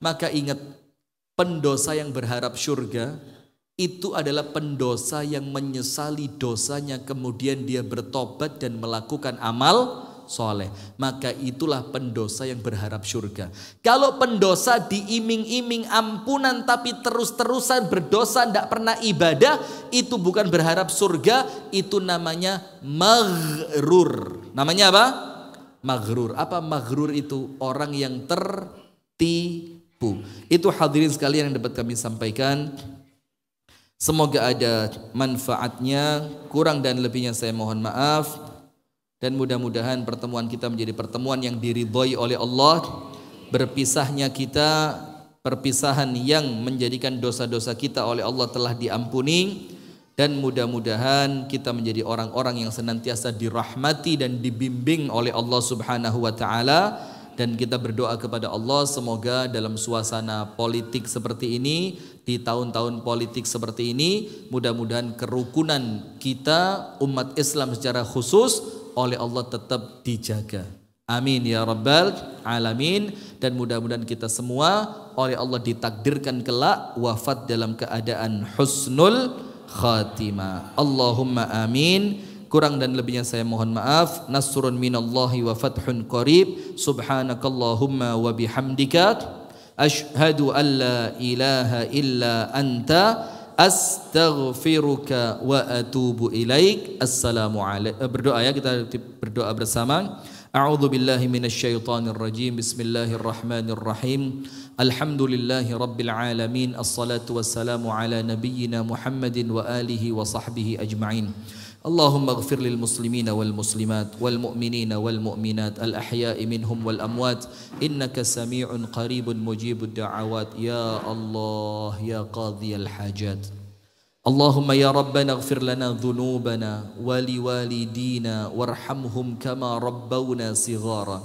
Maka ingat, pendosa yang berharap surga itu adalah pendosa yang menyesali dosanya kemudian dia bertobat dan melakukan amal soleh. Maka itulah pendosa yang berharap surga. Kalau pendosa diiming-iming ampunan tapi terus-terusan berdosa, tidak pernah ibadah, itu bukan berharap surga, itu namanya maghrur. Namanya apa? Maghrur. Apa maghrur itu? Orang yang tertipu. Itu hadirin sekalian yang dapat kami sampaikan. Semoga ada manfaatnya. Kurang dan lebihnya saya mohon maaf. Dan mudah-mudahan pertemuan kita menjadi pertemuan yang diridhoi oleh Allah. Berpisahnya kita, perpisahan yang menjadikan dosa-dosa kita oleh Allah telah diampuni. Dan mudah-mudahan kita menjadi orang-orang yang senantiasa dirahmati dan dibimbing oleh Allah Subhanahu wa ta'ala. Dan kita berdoa kepada Allah semoga dalam suasana politik seperti ini, di tahun-tahun politik seperti ini, mudah-mudahan kerukunan kita umat Islam secara khusus oleh Allah tetap dijaga. Amin ya rabbal alamin. Dan mudah-mudahan kita semua oleh Allah ditakdirkan kelak wafat dalam keadaan husnul khatimah. Allahumma amin. Kurang dan lebihnya saya mohon maaf. Nasrun minallahi wa fathun qarib. Subhanakallahumma wa bihamdika asyhadu an la ilaha illa anta astaghfiruka wa atubu ilaik. Assalamualaikum. Berdoa ya, kita berdoa bersama. A'udzu billahi minasyaitonir rajim. Bismillahirrahmanirrahim. Alhamdulillahi rabbil alamin. Assalatu wassalamu ala nabiyyina Muhammadin wa alihi wa sahbihi ajma'in. Allahumma ighfir lil muslimina wal muslimat wal mu'minina wal mu'minat al ahya'i minhum wal amwat innaka sami'un qaribun mujibud da'awat ya Allah ya qadhiyal hajat. Allahumma ya rabbana ighfir lana dhunubana wa liwalidina warhamhum kama rabbawna sighara.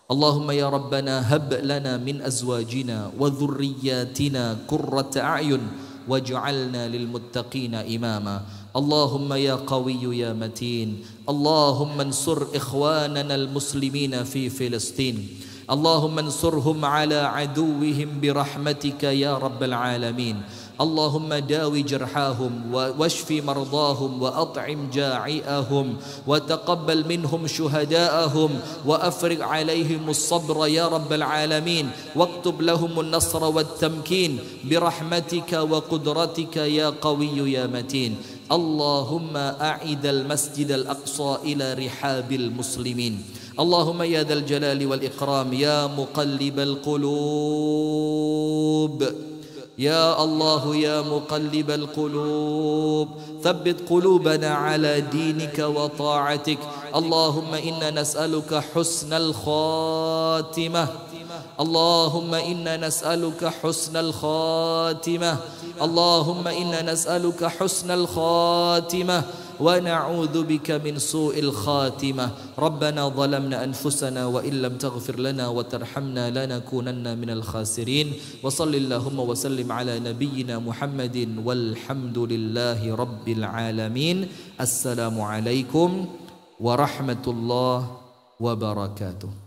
Allahumma ya rabbana hab lana min azwajina wa dhurriyyatina qurrata a'yun waj'alna lil muttaqina imama. Allahumma ya qawiyyu ya matin. Allahumma ansur ikhwanana al-muslimina fi Filistin. Allahumma ansurhum ala aduwwihim birahmatika ya rabbal alamin. Allahumma dawi jarhahum wa washfi mardahum wa at'im ja'i'ahum wa taqabbal minhum syuhada'ahum wa afriq alaihim as-sabra ya rabbal alamin waktub lahum an-nasra wat-tamkin birahmatika wa qudratika ya qawiyyu ya matin. Allahumma a'idal masjid al-aqsa ila rihabil muslimin. اللهم يا ذا الجلال والإكرام يا مقلب القلوب يا الله يا مقلب القلوب ثبت قلوبنا على دينك وطاعتك. اللهم إنا نسألك حسن الخاتمة اللهم إنا نسألك حسن الخاتمة اللهم إنا نسألك حسن الخاتمة ونعوذ بك من سوء الخاتمة. ربنا ظلمنا أنفسنا وإن لم تغفر لنا وترحمنا لنكونن من الخاسرين. وصل اللهم وسلم على نبينا محمد والحمد لله رب العالمين. السلام عليكم ورحمة الله وبركاته.